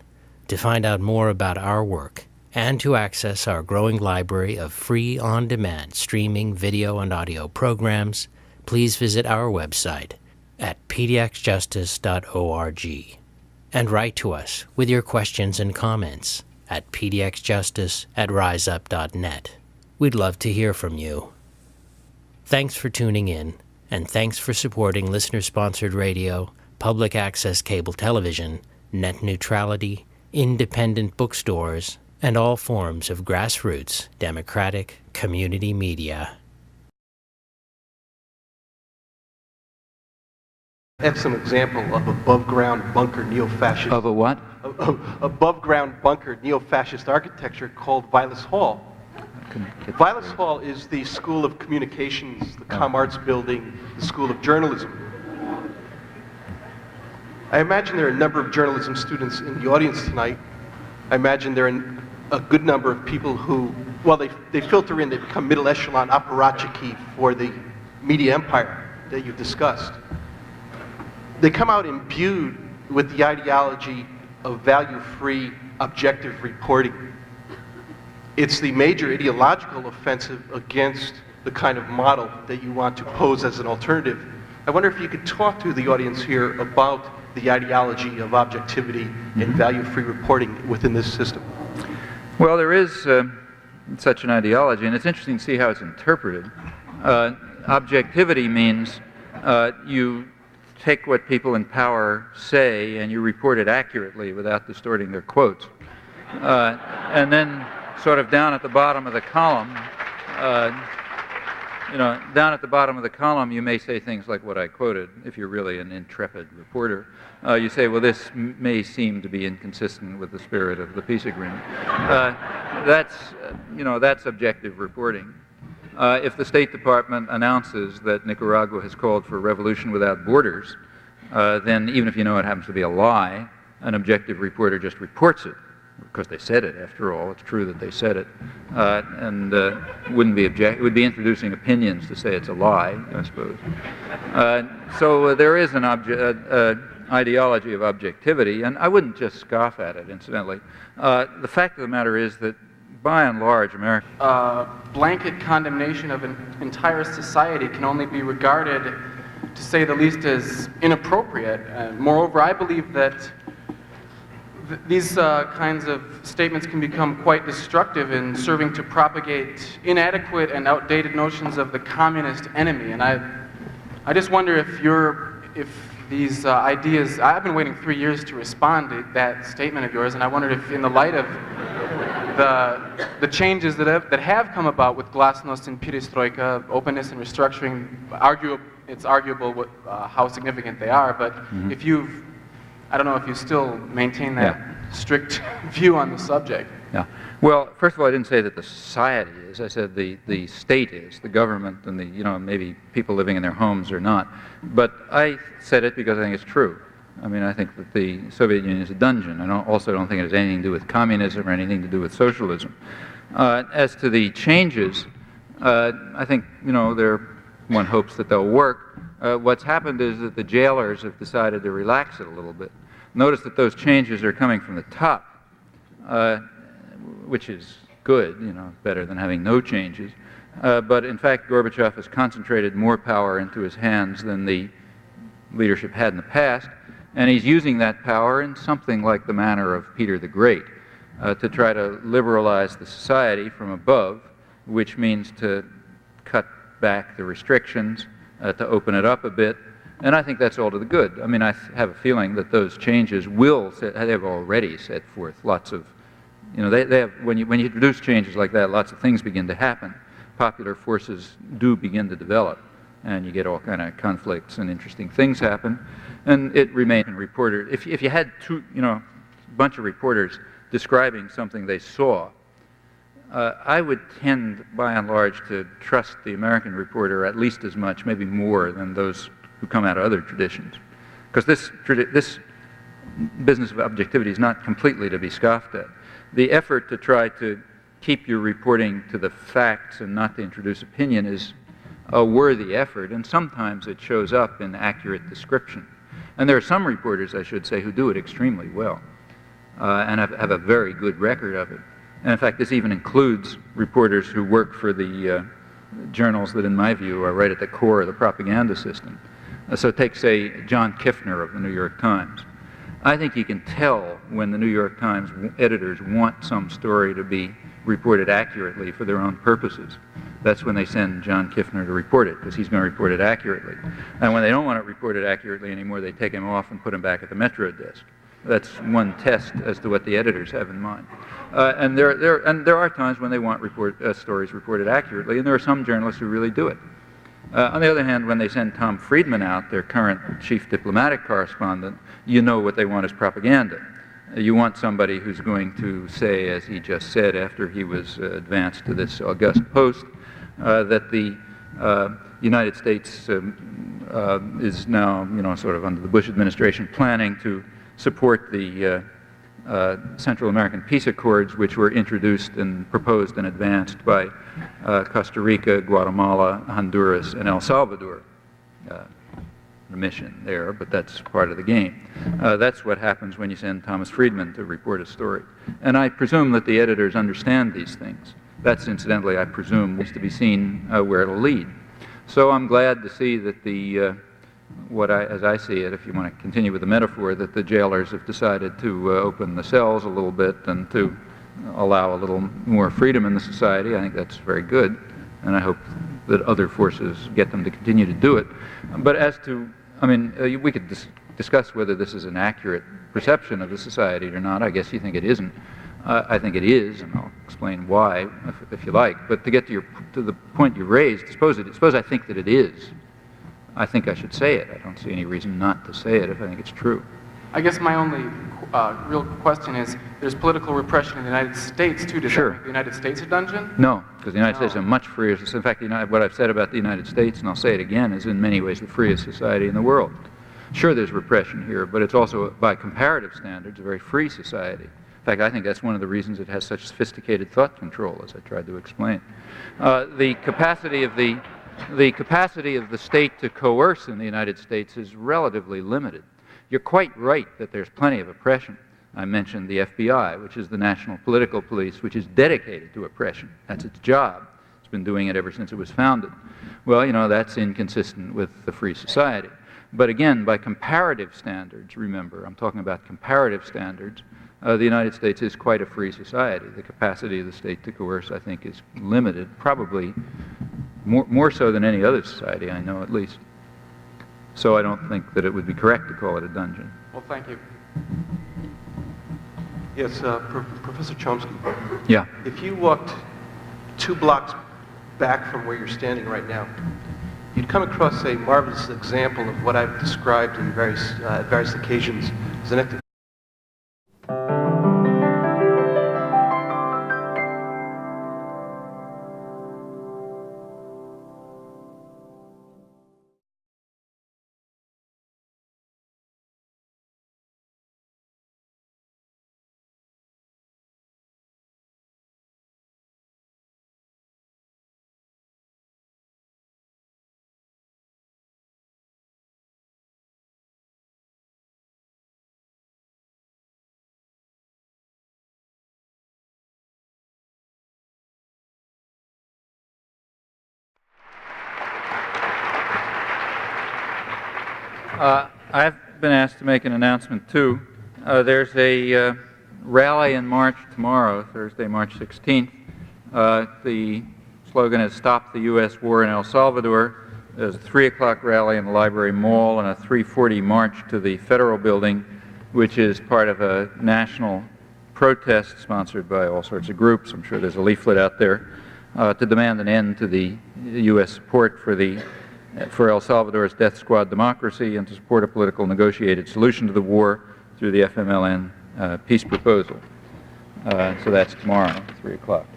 To find out more about our work and to access our growing library of free on-demand streaming video and audio programs, please visit our website at pdxjustice.org. And write to us with your questions and comments at pdxjustice@riseup.net. We'd love to hear from you. Thanks for tuning in, and thanks for supporting listener-sponsored radio, public access cable television, net neutrality, independent bookstores, and all forms of grassroots, democratic, community media. I have some example of above-ground bunker neo-fascist. Of a what? Above-ground bunker neo-fascist architecture called Vilas Hall. Vilas Hall is the School of Communications, the Com Arts building, the School of Journalism. I imagine there are a number of journalism students in the audience tonight. I imagine there are a good number of people who, well, they filter in, they become middle echelon apparatchiki for the media empire that you've discussed. They come out imbued with the ideology of value-free, objective reporting. It's the major ideological offensive against the kind of model that you want to pose as an alternative. I wonder if you could talk to the audience here about the ideology of objectivity and value-free reporting within this system. Well, there is such an ideology, and it's interesting to see how it's interpreted. Objectivity means you take what people in power say and you report it accurately without distorting their quotes. And then sort of down at the bottom of the column, down at the bottom of the column, you may say things like what I quoted, if you're really an intrepid reporter. You say, well, this may seem to be inconsistent with the spirit of the peace agreement. That's objective reporting. If the State Department announces that Nicaragua has called for a revolution without borders, then even if you know it happens to be a lie, an objective reporter just reports it. Because they said it, after all. It's true that they said it. And wouldn't be it would be introducing opinions to say it's a lie, I suppose. So there is an ideology of objectivity, and I wouldn't just scoff at it, incidentally. The fact of the matter is that, by and large, America... blanket condemnation of an entire society can only be regarded, to say the least, as inappropriate. Moreover, I believe that these kinds of statements can become quite destructive in serving to propagate inadequate and outdated notions of the communist enemy. And I just wonder if these ideas... I've been waiting 3 years to respond to that statement of yours, and I wondered if, in the light of the changes that have come about with glasnost and perestroika, openness and restructuring, it's arguable how significant they are, but if you've... I don't know if you still maintain that strict view on the subject. Yeah. Well, first of all, I didn't say that the society is. I said the state is, the government, and maybe people living in their homes or not. But I said it because I think it's true. I mean, I think that the Soviet Union is a dungeon. I also don't think it has anything to do with communism or anything to do with socialism. As to the changes, I think, one hopes that they'll work. What's happened is that the jailers have decided to relax it a little bit. Notice that those changes are coming from the top, which is good, better than having no changes. But in fact, Gorbachev has concentrated more power into his hands than the leadership had in the past, and he's using that power in something like the manner of Peter the Great, to try to liberalize the society from above, which means to cut back the restrictions, to open it up a bit, and I think that's all to the good. I mean, I have a feeling that those changes they've already set forth lots of, they have, when you introduce changes like that, lots of things begin to happen. Popular forces do begin to develop, and you get all kind of conflicts and interesting things happen, and it remains reported. If you had a bunch of reporters describing something they saw, I would tend, by and large, to trust the American reporter at least as much, maybe more, than those who come out of other traditions. Because this business of objectivity is not completely to be scoffed at. The effort to try to keep your reporting to the facts and not to introduce opinion is a worthy effort, and sometimes it shows up in accurate description. And there are some reporters, I should say, who do it extremely well, and have a very good record of it. And in fact, this even includes reporters who work for the journals that, in my view, are right at the core of the propaganda system. So take, say, John Kiffner of the New York Times. I think you can tell when the New York Times editors want some story to be reported accurately for their own purposes. That's when they send John Kiffner to report it, because he's going to report it accurately. And when they don't want it reported accurately anymore, they take him off and put him back at the Metro desk. That's one test as to what the editors have in mind. And there are times when they want stories reported accurately, and there are some journalists who really do it. On the other hand, when they send Tom Friedman out, their current chief diplomatic correspondent, you know what they want is propaganda. You want somebody who's going to say, as he just said after he was advanced to this august post, that the United States is now, sort of under the Bush administration, planning to support the Central American Peace Accords, which were introduced and proposed and advanced by Costa Rica, Guatemala, Honduras, and El Salvador. The mission there, but that's part of the game. That's what happens when you send Thomas Friedman to report a story. And I presume that the editors understand these things. That's, incidentally, I presume, is to be seen where it'll lead. So I'm glad to see that as I see it, if you want to continue with the metaphor, that the jailers have decided to open the cells a little bit and to allow a little more freedom in the society. I think that's very good, and I hope that other forces get them to continue to do it. But as to I mean, we could discuss whether this is an accurate perception of the society or not. I guess you think it isn't. I think it is, and I'll explain why if you like. But to get to the point you raised, suppose I think that it is. I think I should say it. I don't see any reason not to say it if I think it's true. I guess my only real question is, there's political repression in the United States too. Does that make the United States a dungeon? No, because the United States is a much freer society. In fact, what I've said about the United States, and I'll say it again, is in many ways the freest society in the world. Sure, there's repression here, but it's also, by comparative standards, a very free society. In fact, I think that's one of the reasons it has such sophisticated thought control, as I tried to explain. The capacity of the state to coerce in the United States is relatively limited. You're quite right that there's plenty of oppression. I mentioned the FBI, which is the National Political Police, which is dedicated to oppression. That's its job. It's been doing it ever since it was founded. Well, you know, that's inconsistent with the free society. But again, by comparative standards, remember, I'm talking about comparative standards, the United States is quite a free society. The capacity of the state to coerce, I think, is limited, probably more so than any other society I know, at least. So I don't think that it would be correct to call it a dungeon. Well, thank you. Yes, Professor Chomsky. Yeah. If you walked 2 blocks back from where you're standing right now, you'd come across a marvelous example of what I've described in various occasions as an active. I've been asked to make an announcement, too. There's a rally in March tomorrow, Thursday, March 16th. The slogan is Stop the U.S. War in El Salvador. There's a 3 o'clock rally in the Library Mall and a 3:40 march to the Federal Building, which is part of a national protest sponsored by all sorts of groups. I'm sure there's a leaflet out there to demand an end to the U.S. support for El Salvador's death squad democracy and to support a political negotiated solution to the war through the FMLN peace proposal. So that's tomorrow, 3 o'clock.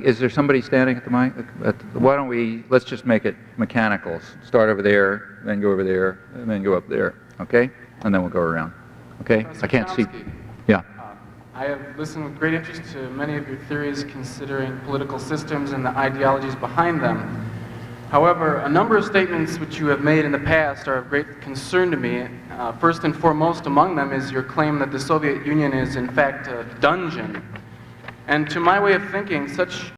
Is there somebody standing at the mic? Why don't let's just make it mechanical. Start over there, then go over there, and then go up there, okay? And then we'll go around, okay? Professor I can't see. Chomsky, Yeah. I have listened with great interest to many of your theories considering political systems and the ideologies behind them. However, a number of statements which you have made in the past are of great concern to me. First and foremost among them is your claim that the Soviet Union is in fact a dungeon. And to my way of thinking, such